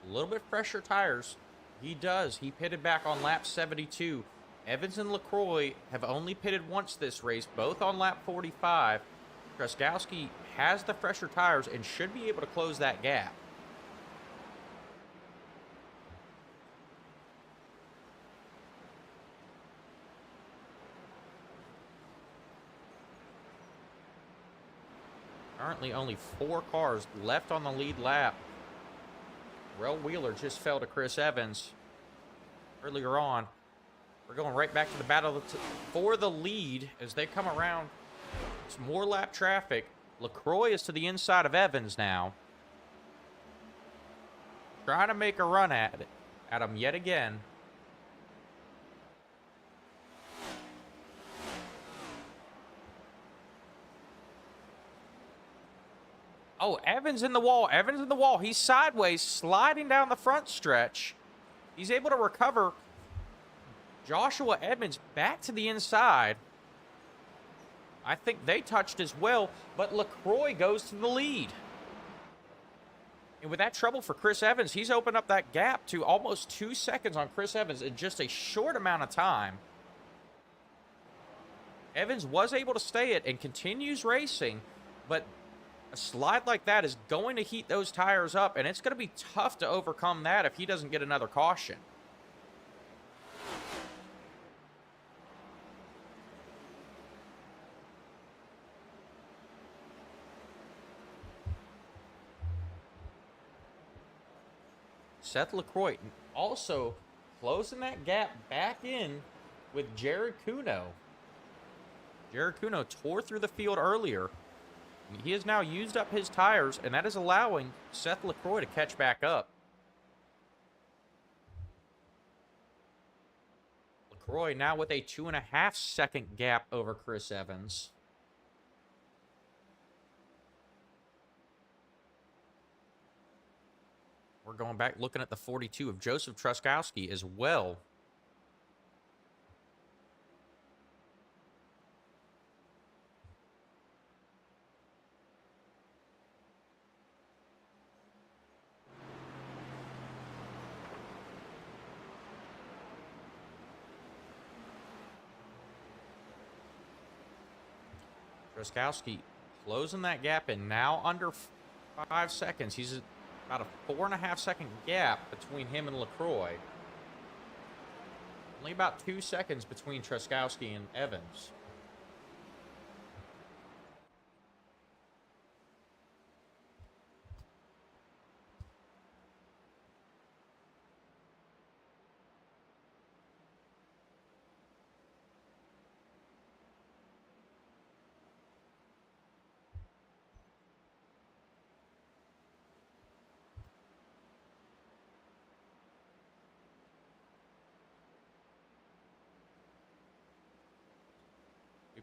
a little bit fresher tires. He does. He pitted back on lap 72. Evans and LaCroix have only pitted once this race, both on lap 45. Truskowski has the fresher tires and should be able to close that gap. Currently only 4 cars left on the lead lap. Rel Wheeler just fell to Chris Evans earlier on. We're going right back to the battle for the lead as they come around. It's more lap traffic. LaCroix is to the inside of Evans now. Trying to make a run at him yet again. Oh, Evans in the wall. Evans in the wall. He's sideways, sliding down the front stretch. He's able to recover Joshua Edmonds back to the inside. I think they touched as well, but LaCroix goes to the lead. And with that trouble for Chris Evans, he's opened up that gap to almost 2 seconds on Chris Evans in just a short amount of time. Evans was able to stay it and continues racing, but a slide like that is going to heat those tires up, and it's going to be tough to overcome that if he doesn't get another caution. Seth LaCroix also closing that gap back in with Jared Kuno. Jared Kuno tore through the field earlier. He has now used up his tires, and that is allowing Seth LaCroix to catch back up. LaCroix now with a 2.5 second gap over Chris Evans. We're going back looking at the 42 of Joseph Truskowski as well. Truskowski closing that gap in now under 5 seconds. He's about a 4.5 second gap between him and LaCroix. Only about 2 seconds between Truskowski and Evans.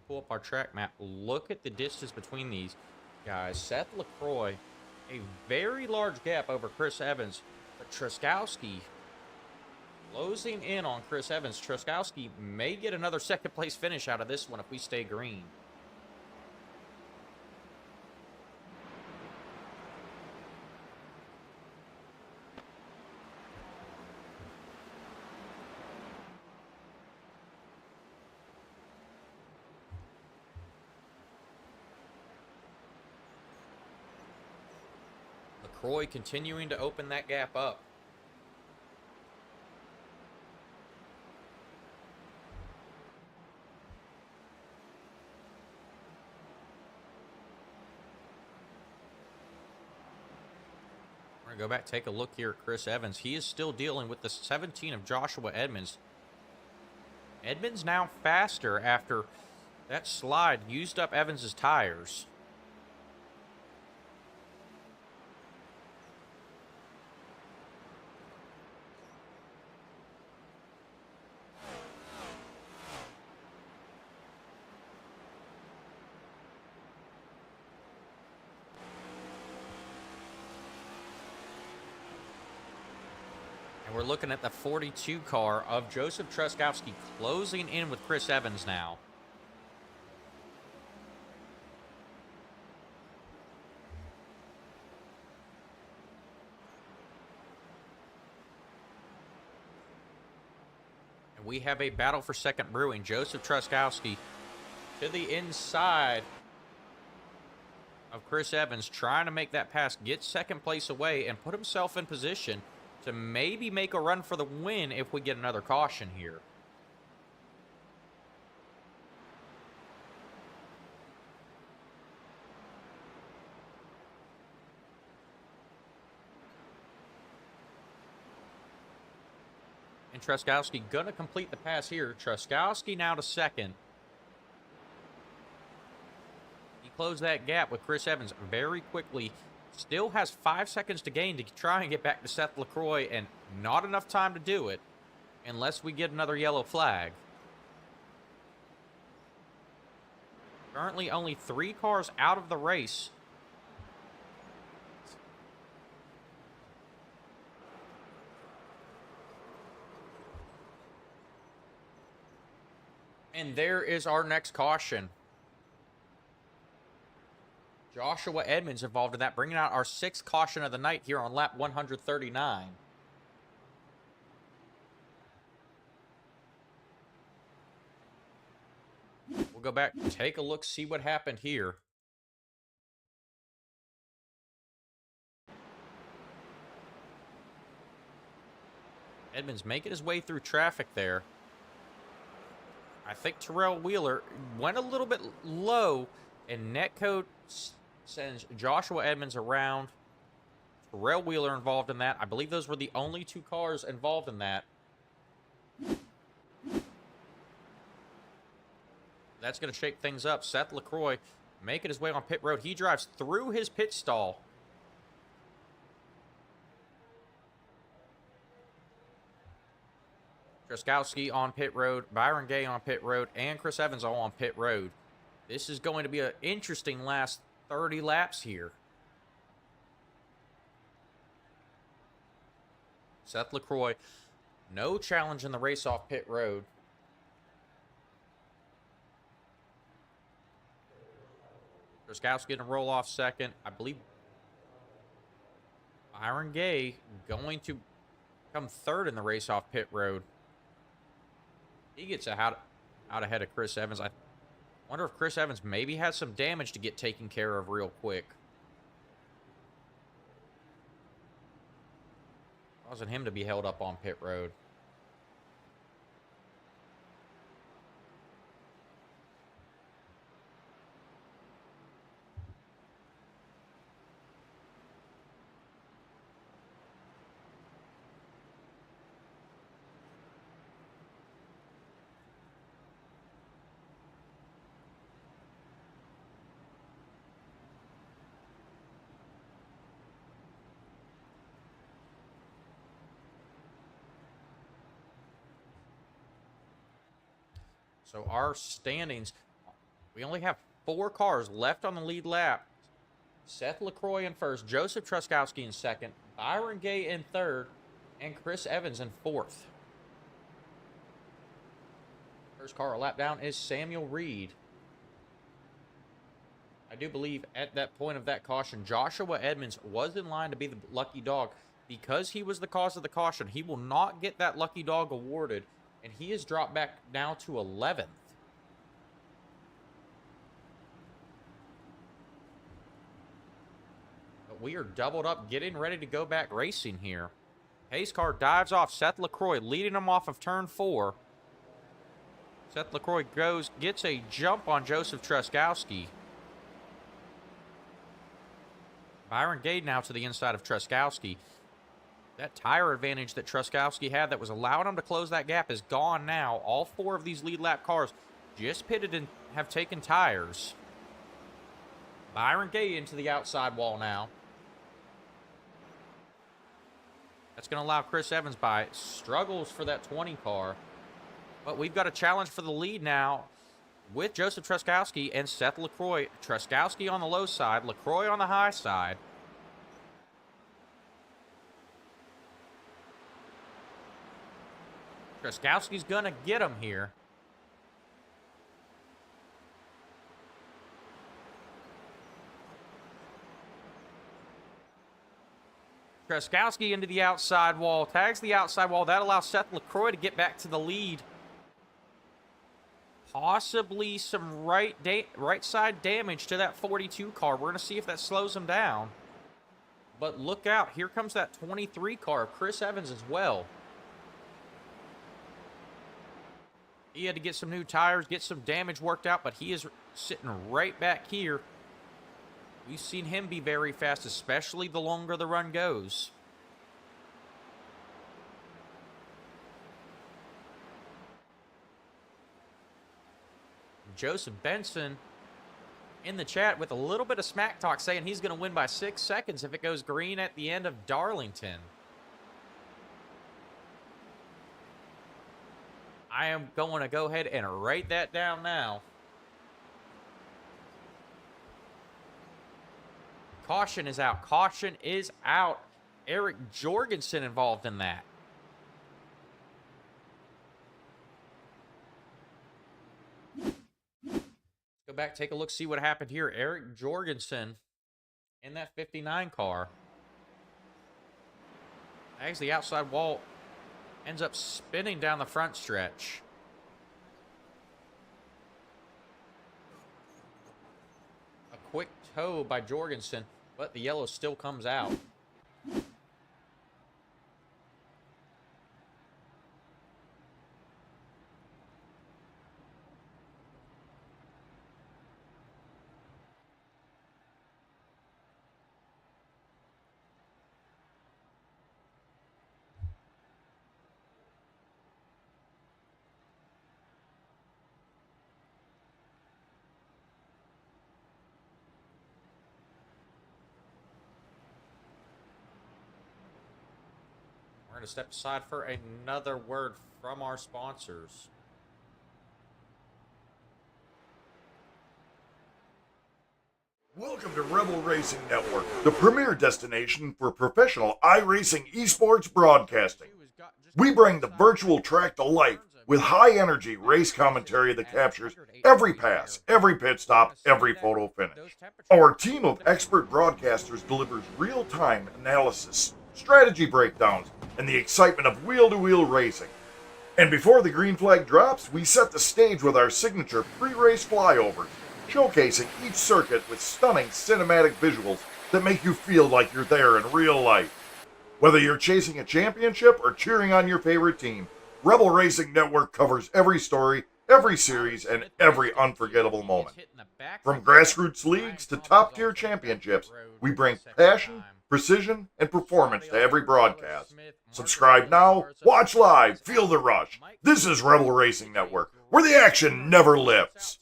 Pull up our track map, look at the distance between these guys. Seth LaCroix, a very large gap over Chris Evans, but Truskowski closing in on Chris Evans. Truskowski may get another second place finish out of this one if we stay green. LaCroix continuing to open that gap up. We're going to go back, take a look here at Chris Evans. He is still dealing with the 17 of Joshua Edmonds. Edmonds now faster after that slide used up Evans's tires. And we're looking at the 42 car of Joseph Truskowski closing in with Chris Evans now. And we have a battle for second brewing. Joseph Truskowski to the inside of Chris Evans, trying to make that pass, get second place away, and put himself in position to maybe make a run for the win if we get another caution here. And Truskowski gonna complete the pass here. Truskowski now to second. He closed that gap with Chris Evans very quickly. Still has 5 seconds to gain to try and get back to Seth LaCroix, and not enough time to do it unless we get another yellow flag. Currently only 3 cars out of the race. And there is our next caution. Joshua Edmonds involved in that, bringing out our 6th caution of the night here on lap 139. We'll go back, take a look, see what happened here. Edmonds making his way through traffic there. I think Terrell Wheeler went a little bit low, and netcode sends Joshua Edmonds around. Terrell Wheeler involved in that. I believe those were the only 2 cars involved in that. That's going to shake things up. Seth LaCroix making his way on pit road. He drives through his pit stall. Truskowski on pit road, Byron Gay on pit road, and Chris Evans all on pit road. This is going to be an interesting last 30 laps here. Seth LaCroix, no challenge in the race off pit road. Truskowski to roll off second. I believe Byron Gay going to come third in the race off pit road. He gets out ahead of Chris Evans. I wonder if Chris Evans maybe has some damage to get taken care of real quick, causing him to be held up on pit road. So our standings, we only have 4 cars left on the lead lap. Seth LaCroix in first, Joseph Truskowski in second, Byron Gay in third, and Chris Evans in fourth. First car a lap down is Samuel Reed. I do believe at that point of that caution, Joshua Edmonds was in line to be the lucky dog. Because he was the cause of the caution, he will not get that lucky dog awarded, and he is dropped back now to 11th. But we are doubled up, getting ready to go back racing here. Pace car dives off. Seth LaCroix leading him off of turn 4. Seth LaCroix gets a jump on Joseph Truskowski. Byron Gay now to the inside of Truskowski. That tire advantage that Truskowski had that was allowing him to close that gap is gone now. All 4 of these lead lap cars just pitted and have taken tires. Byron Gay into the outside wall now. That's going to allow Chris Evans by. Struggles for that 20 car. But we've got a challenge for the lead now with Joseph Truskowski and Seth LaCroix. Truskowski on the low side, LaCroix on the high side. Truskowski's going to get him here. Truskowski into the outside wall. Tags the outside wall. That allows Seth LaCroix to get back to the lead. Possibly some right side damage to that 42 car. We're going to see if that slows him down. But look out. Here comes that 23 car. Chris Evans as well. He had to get some new tires, get some damage worked out, but he is sitting right back here. We've seen him be very fast, especially the longer the run goes. Joseph Benson in the chat with a little bit of smack talk saying he's going to win by 6 seconds if it goes green at the end of Darlington. I am going to go ahead and write that down now. Caution is out. Caution is out. Eric Jorgensen involved in that. Go back, take a look, see what happened here. Eric Jorgensen in that 59 car. As the outside wall ends up spinning down the front stretch. A quick toe by Jorgensen, but the yellow still comes out. We're going to step aside for another word from our sponsors. Welcome to Rebel Racing Network, the premier destination for professional iRacing esports broadcasting. We bring the virtual track to life with high-energy race commentary that captures every pass, every pit stop, every photo finish. Our team of expert broadcasters delivers real-time analysis, strategy breakdowns, and the excitement of wheel-to-wheel racing. And before the green flag drops, we set the stage with our signature pre-race flyovers, showcasing each circuit with stunning cinematic visuals that make you feel like you're there in real life. Whether you're chasing a championship or cheering on your favorite team, Rebel Racing Network covers every story, every series, and every unforgettable moment. From grassroots leagues to top-tier championships, we bring passion, precision, and performance to every broadcast. Subscribe now, watch live, feel the rush. This is Rebel Racing Network, where the action never lifts.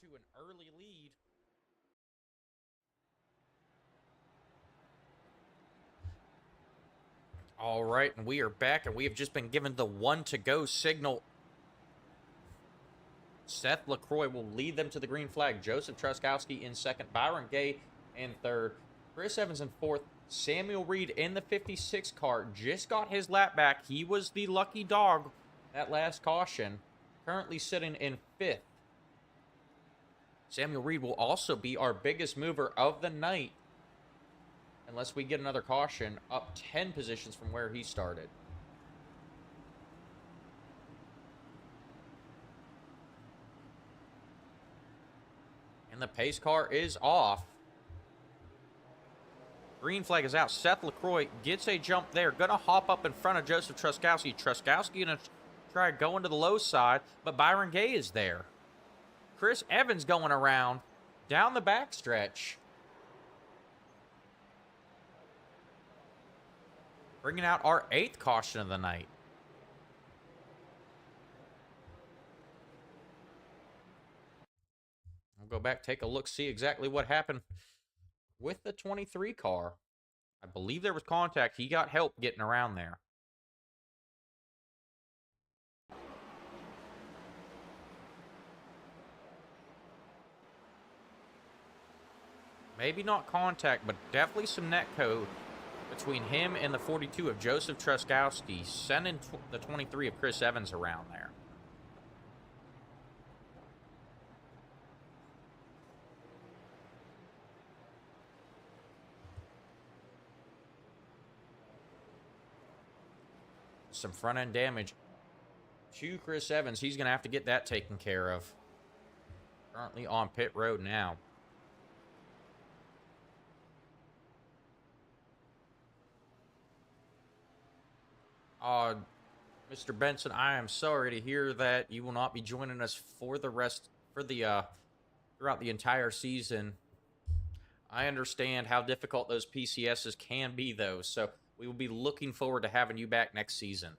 All right, and we are back, and we have just been given the 1-to-go signal. Seth LaCroix will lead them to the green flag. Joseph Truskowski in second. Byron Gay in third. Chris Evans in fourth. Samuel Reed in the 56 car. Just got his lap back. He was the lucky dog that last caution. Currently sitting in fifth. Samuel Reed will also be our biggest mover of the night, unless we get another caution, up 10 positions from where he started. And the pace car is off. Green flag is out. Seth LaCroix gets a jump there. Going to hop up in front of Joseph Truskowski. Truskowski going to try going to the low side, but Byron Gay is there. Chris Evans going around down the backstretch. Bringing out our 8th caution of the night. We'll go back, take a look, see exactly what happened with the 23 car. I believe there was contact. He got help getting around there. Maybe not contact, but definitely some net code between him and the 42 of Joseph Truskowski, sending the 23 of Chris Evans around there. Some front-end damage to Chris Evans. He's going to have to get that taken care of. Currently on pit road now. Mr. Benson, I am sorry to hear that you will not be joining us for the rest for the throughout the entire season. I understand how difficult those PCSs can be, though, so we will be looking forward to having you back next season.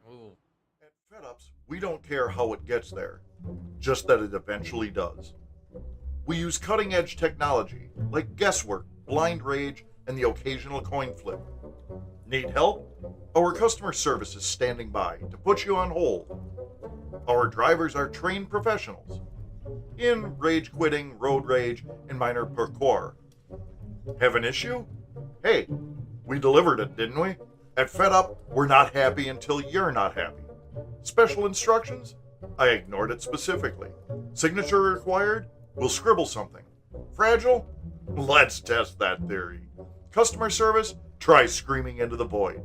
Ooh. At FedUps, we don't care how it gets there, just that it eventually does. We use cutting edge technology like guesswork, blind rage, and the occasional coin flip. Need help? Our customer service is standing by to put you on hold. Our drivers are trained professionals in rage quitting, road rage, and minor parkour. Have an issue? Hey, we delivered it, didn't we? At FedUp, we're not happy until you're not happy. Special instructions? I ignored it specifically. Signature required? We'll scribble something. Fragile? Let's test that theory. Customer service? Try screaming into the void.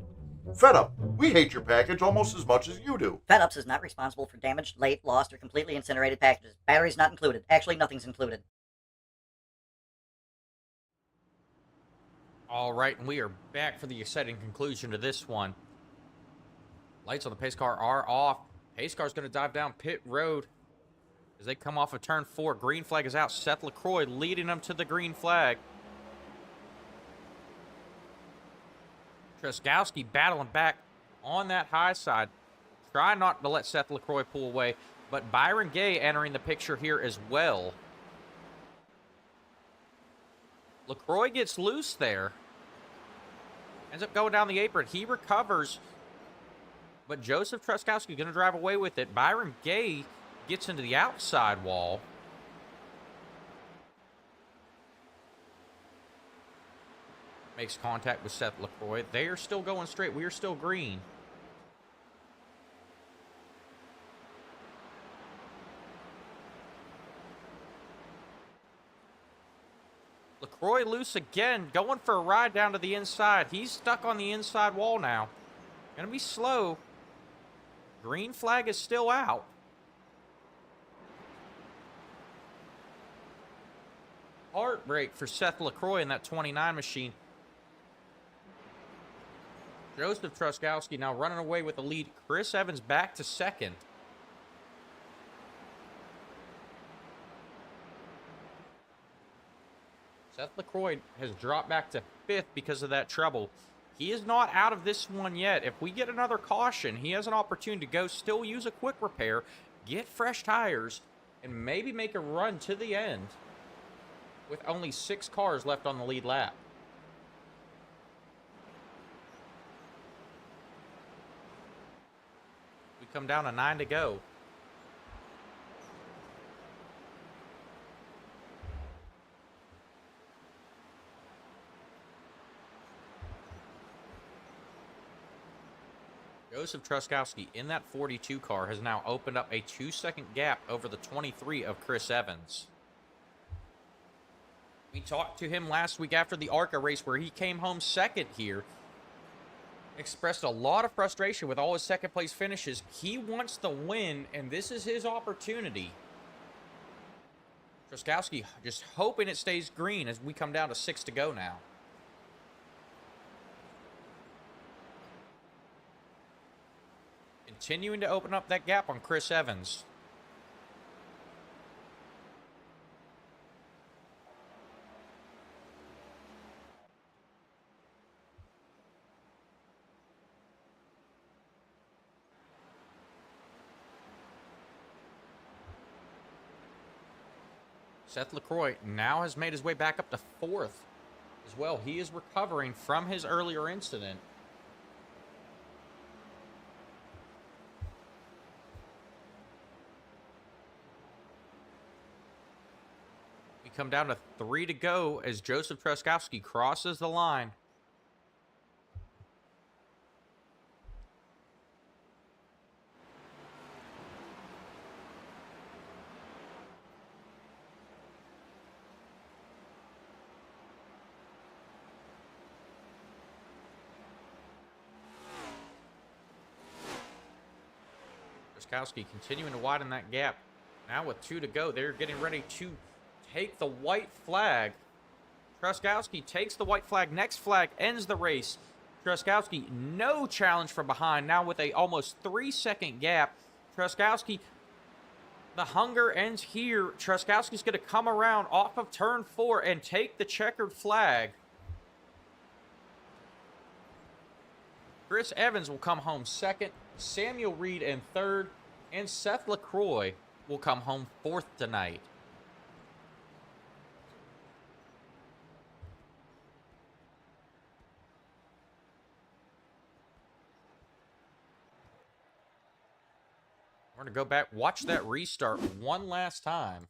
FedUp, we hate your package almost as much as you do. FedUps is not responsible for damaged, late, lost, or completely incinerated packages. Batteries not included. Actually, nothing's included. All right, and we are back for the exciting conclusion to this one. Lights on the pace car are off. Pace car's going to dive down pit road as they come off of turn 4. Green flag is out. Seth LaCroix leading them to the green flag. Truskowski battling back on that high side. Try not to let Seth LaCroix pull away, but Byron Gay entering the picture here as well. LaCroix gets loose there. Ends up going down the apron. He recovers, but Joseph Truskowski going to drive away with it. Byron Gay gets into the outside wall. Makes contact with Seth LaCroix. They are still going straight. We are still green. LaCroix loose again, going for a ride down to the inside. He's stuck on the inside wall now. Gonna be slow. Green flag is still out. Heartbreak for Seth LaCroix in that 29 machine. Joseph Truskowski now running away with the lead. Chris Evans back to second. Seth LaCroix has dropped back to 5th because of that trouble. He is not out of this one yet. If we get another caution, he has an opportunity to go still use a quick repair, get fresh tires, and maybe make a run to the end with only 6 cars left on the lead lap. We come down to 9 to go. Joseph Truskowski in that 42 car has now opened up a 2-second gap over the 23 of Chris Evans. We talked to him last week after the ARCA race where he came home second here. Expressed a lot of frustration with all his second place finishes. He wants the win, and this is his opportunity. Truskowski just hoping it stays green as we come down to 6 to go now. Continuing to open up that gap on Chris Evans. Seth LaCroix now has made his way back up to 4th as well. He is recovering from his earlier incident. We come down to 3 to go as Joseph Truskowski crosses the line. Truskowski continuing to widen that gap. Now with 2 to go, they're getting ready to take the white flag. Truskowski takes the white flag. Next flag ends the race. Truskowski, no challenge from behind. Now with a almost 3-second gap. Truskowski, the hunger ends here. Truskowski's going to come around off of turn 4 and take the checkered flag. Chris Evans will come home second. Samuel Reed in third. And Seth LaCroix will come home fourth tonight. We're going to go back, watch that restart one last time.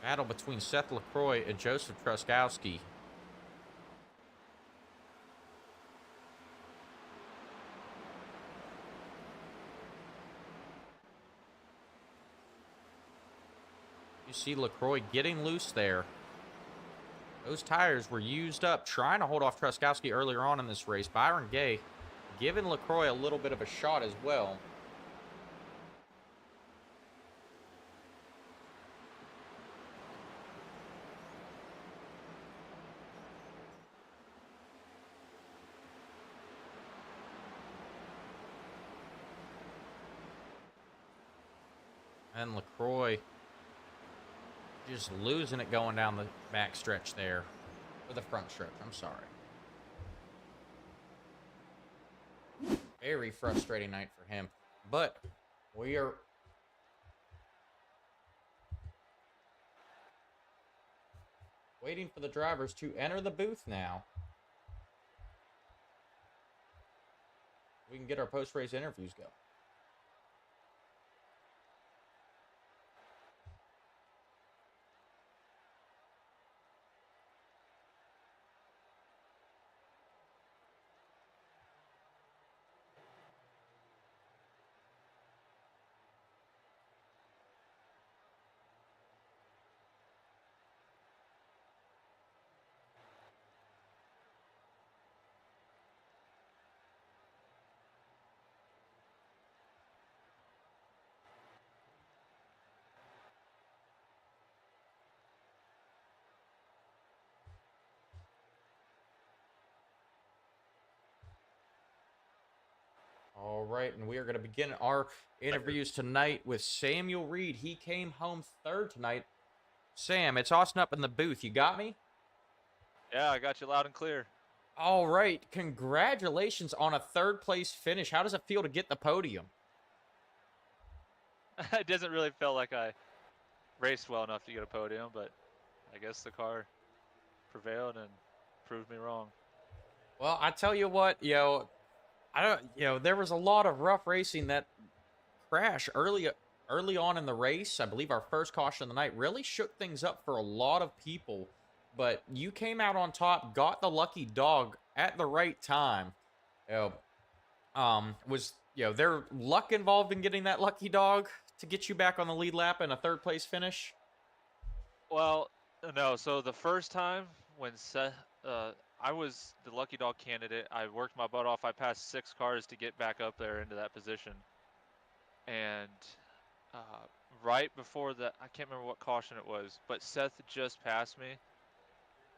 Battle between Seth LaCroix and Joseph Truskowski. You see LaCroix getting loose there. Those tires were used up trying to hold off Truskowski earlier on in this race. Byron Gay giving LaCroix a little bit of a shot as well. And LaCroix just losing it going down the back stretch there. Or the front stretch, I'm sorry. Very frustrating night for him. But we are waiting for the drivers to enter the booth now. We can get our post-race interviews going. All right, and we are going to begin our interviews tonight with Samuel Reed. He came home third tonight. Sam, it's Austin up in the booth. You got me? Yeah, I got you loud and clear. All right, congratulations on a third-place finish. How does it feel to get the podium? It doesn't really feel like I raced well enough to get a podium, but I guess the car prevailed and proved me wrong. Well, I tell you what, there was a lot of rough racing. That crash early on in the race, I believe our first caution of the night, really shook things up for a lot of people. But you came out on top, got the lucky dog at the right time. Was there luck involved in getting that lucky dog to get you back on the lead lap and a third place finish? Well, no. So the first time when I was the lucky dog candidate, I worked my butt off. I passed 6 cars to get back up there into that position. And right before that, I can't remember what caution it was, but Seth just passed me.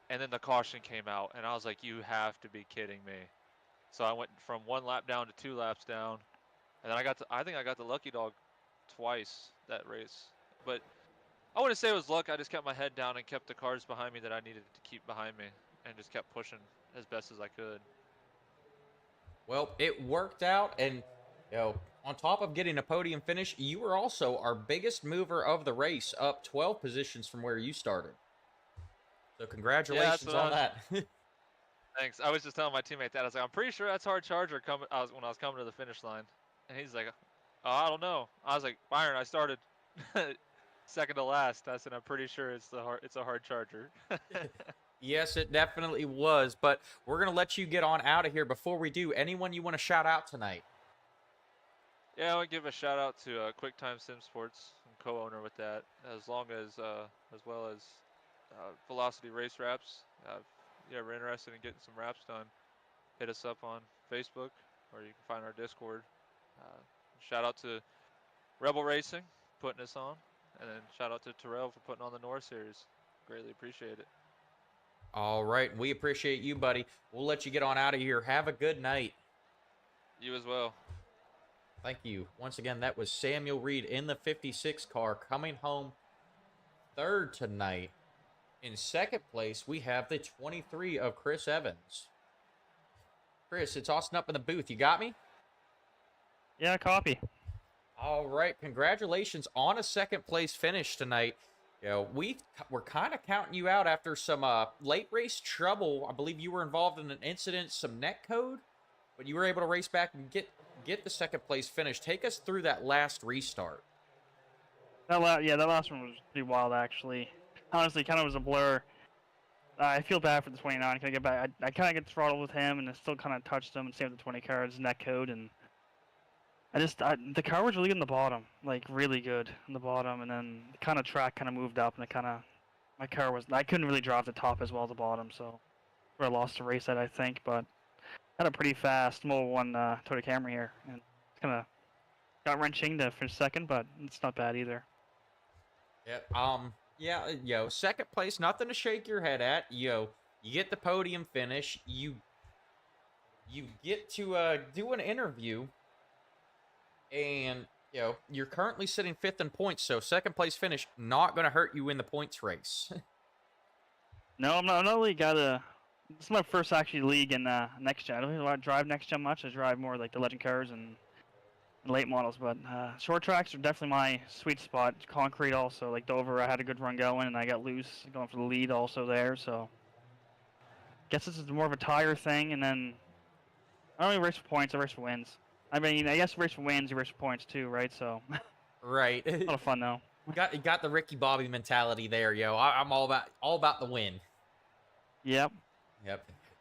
And then the caution came out, and I was like, you have to be kidding me. So I went from 1 lap down to 2 laps down. And then I think I got the lucky dog twice that race. But I wouldn't say it was luck. I just kept my head down and kept the cars behind me that I needed to keep behind me and just kept pushing as best as I could. Well, it worked out, and on top of getting a podium finish, you were also our biggest mover of the race, up 12 positions from where you started. So congratulations on that. Thanks. I was just telling my teammate that. I was like, I'm pretty sure that's hard charger coming. When I was coming to the finish line, and he's like, oh, I don't know. I was like, Byron, I started second to last. I said, I'm pretty sure it's a hard charger. Yes, it definitely was. But we're gonna let you get on out of here. Before we do, anyone you want to shout out tonight? Yeah, I want to give a shout out to QuickTime Sim Sports. I'm co-owner with that, as well as Velocity Race Wraps. If you ever interested in getting some wraps done, hit us up on Facebook, or you can find our Discord. Uh, Shout out to Rebel Racing putting us on, and then shout out to Terrell for putting on the NORA series. Greatly appreciate it. All right, we appreciate you, buddy. We'll let you get on out of here. Have a good night. You as well. Thank you. Once again, that was Samuel Reed in the 56 car coming home third tonight. In second place, we have the 23 of Chris Evans. Chris, it's Austin up in the booth. You got me? Yeah, copy. All right. Congratulations on a second place finish tonight. You know, we're kind of counting you out after some late race trouble. I believe you were involved in an incident, some net code, but you were able to race back and get the second place finish. Take us through that last restart. That last one was pretty wild, actually. Honestly, kind of was a blur. I feel bad for the 29. Can I get back? I kind of get throttled with him, and I still kind of touched him and saved the 20 cards, net code, and the car was really good in the bottom, like really good in the bottom, and then the kind of track kind of moved up, and I couldn't really drive the top as well as the bottom, so I lost the race I think, but had a pretty fast Moto 1 Toyota Camry here, and kind of got wrenching to finish second, but it's not bad either. Yeah, second place, nothing to shake your head at. You get the podium finish. You get to do an interview, and you're currently sitting fifth in points. So second place finish not going to hurt you in the points race. No, I'm not really this is my first actually league in next gen. I don't really drive next gen much. I drive more like the legend cars and late models, but short tracks are definitely my sweet spot. Concrete also, like Dover, I had a good run going, and I got loose going for the lead also there. So, guess this is more of a tire thing, and then I don't really race for points. I race for wins. I mean, I guess you race for wins, you race for points too, right? So, right. A lot of fun though. You got the Ricky Bobby mentality there, yo. I'm all about the win. Yep.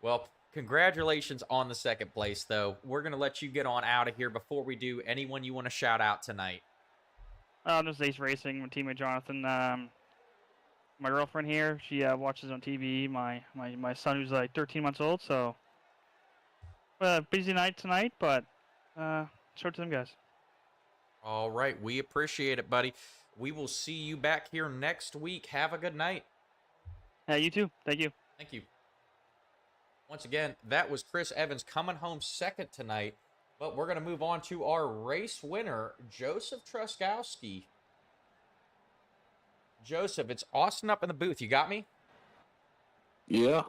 Well, congratulations on the second place, though. We're going to let you get on out of here. Before we do, anyone you want to shout out tonight? There's Ace Racing, my teammate Jonathan. My girlfriend here, she watches on TV. My son, who's like 13 months old, so busy night tonight, but show to them guys. All right, we appreciate it, buddy. We will see you back here next week. Have a good night. You too. Thank you. Thank you. Once again, that was Chris Evans coming home second tonight. But we're going to move on to our race winner, Joseph Truskowski. Joseph, it's Austin up in the booth. You got me? Yeah.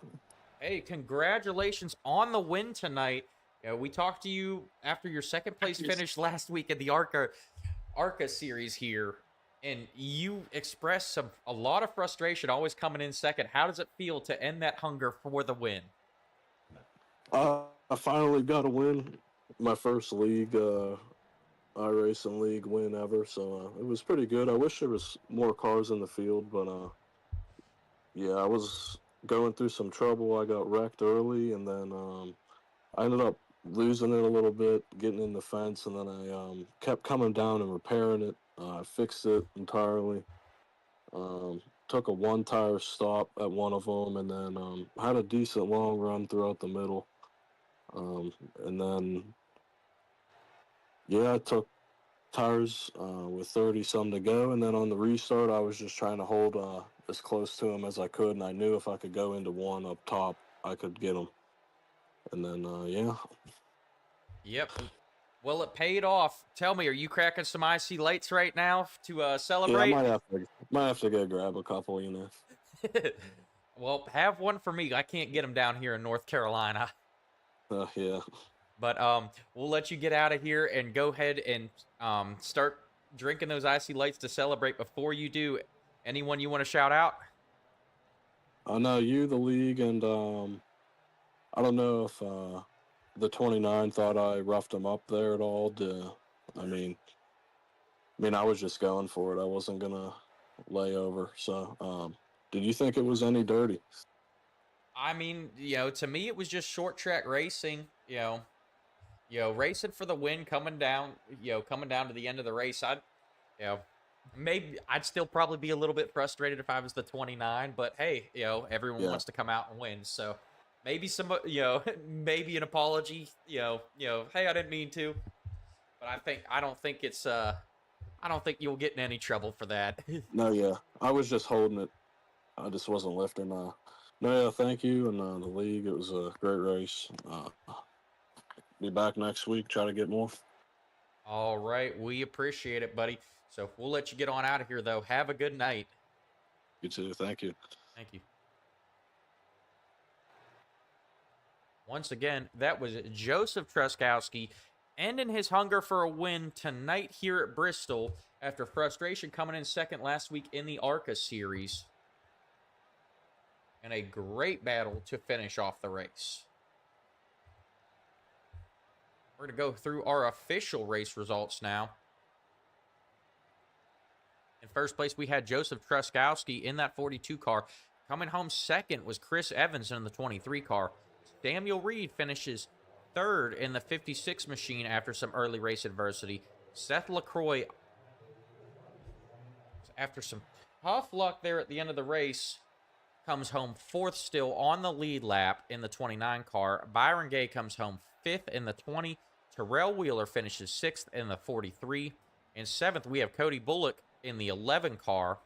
Hey, congratulations on the win tonight. We talked to you after your second place finish last week at the ARCA series here, and you expressed a lot of frustration always coming in second. How does it feel to end that hunger for the win? I finally got a win. My first league, iRacing league win ever, so it was pretty good. I wish there was more cars in the field, but yeah, I was going through some trouble. I got wrecked early, and then I ended up losing it a little bit, getting in the fence, and then I kept coming down and repairing it. I fixed it entirely. Took a one-tire stop at one of them, and then had a decent long run throughout the middle. And then, yeah, I took tires with 30-some to go, and then on the restart, I was just trying to hold as close to him as I could, and I knew if I could go into one up top, I could get him. And then, yeah. Yep. Well, it paid off. Tell me, are you cracking some IC lights right now to celebrate? Yeah, might have to go grab a couple, you know. Well, have one for me. I can't get them down here in North Carolina. Yeah. But we'll let you get out of here and go ahead and start drinking those icy lights to celebrate. Before you do, anyone you want to shout out? I know you, the league, and I don't know if the 29 thought I roughed him up there at all. I mean, I was just going for it. I wasn't gonna lay over. So, did you think it was any dirty? I mean, to me, it was just short track racing. Racing for the win, coming down to the end of the race. Maybe I'd still probably be a little bit frustrated if I was the 29, but hey, everyone Yeah. wants to come out and win. So maybe maybe an apology, hey, I didn't mean to. But I don't think you'll get in any trouble for that. No, yeah. I was just holding it. I just wasn't lifting. No, yeah, thank you. And the league, it was a great race. Be back next week, try to get more. All right, we appreciate it, buddy. So we'll let you get on out of here, though. Have a good night. You too. Thank you. Thank you. Once again, that was Joseph Truskowski ending his hunger for a win tonight here at Bristol after frustration coming in second last week in the ARCA series. And a great battle to finish off the race. We're going to go through our official race results now. In first place, we had Joseph Truskowski in that 42 car. Coming home second was Chris Evans in the 23 car. Samuel Reed finishes third in the 56 machine after some early race adversity. Seth LaCroix, after some tough luck there at the end of the race, comes home fourth still on the lead lap in the 29 car. Byron Gay comes home fifth in the 20. Terrell Wheeler finishes sixth in the 43. In seventh, we have Cody Bullock in the 11 car.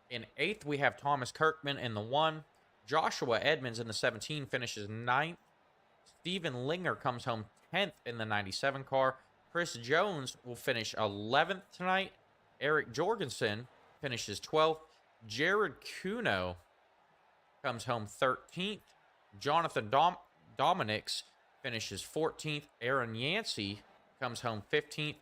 In eighth, we have Thomas Kirkman in the 1. Joshua Edmonds in the 17 finishes 9th. Stephen Linger comes home 10th in the 97 car. Chris Jones will finish 11th tonight. Eric Jorgensen finishes 12th. Jared Kuno comes home 13th. Jonathan Dominics finishes 14th. Aaron Yancey comes home 15th.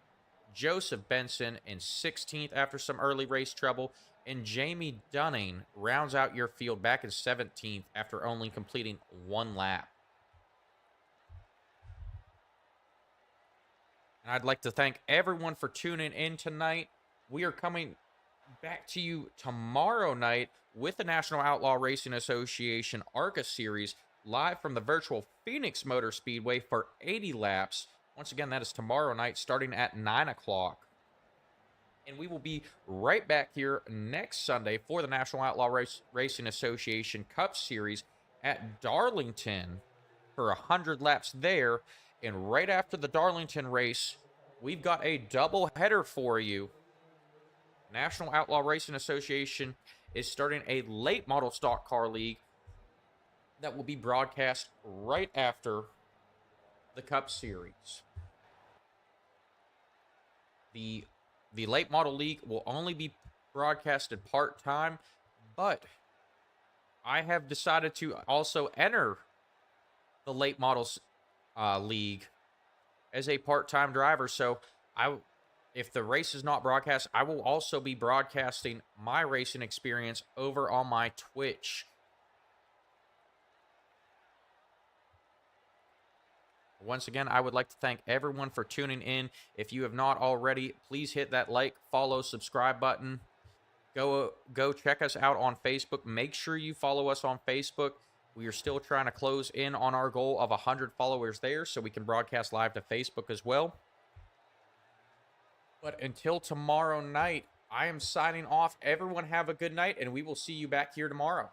Joseph Benson in 16th after some early race trouble. And Jamie Dunning rounds out your field back in 17th after only completing one lap. And I'd like to thank everyone for tuning in tonight. We are coming back to you tomorrow night with the National Outlaw Racing Association ARCA Series live from the virtual Phoenix Motor Speedway for 80 laps. Once again, that is tomorrow night starting at 9 o'clock. And we will be right back here next Sunday for the National Outlaw Racing Association Cup Series at Darlington for 100 laps there. And right after the Darlington race, we've got a double header for you. National Outlaw Racing Association is starting a late model stock car league that will be broadcast right after the Cup Series. The late model league will only be broadcasted part-time, but I have decided to also enter the late models league as a part-time driver. So if the race is not broadcast, I will also be broadcasting my racing experience over on my Twitch. Once again, I would like to thank everyone for tuning in. If you have not already, please hit that like, follow, subscribe button. Go check us out on Facebook. Make sure you follow us on Facebook. We are still trying to close in on our goal of 100 followers there so we can broadcast live to Facebook as well. But until tomorrow night, I am signing off. Everyone have a good night, and we will see you back here tomorrow.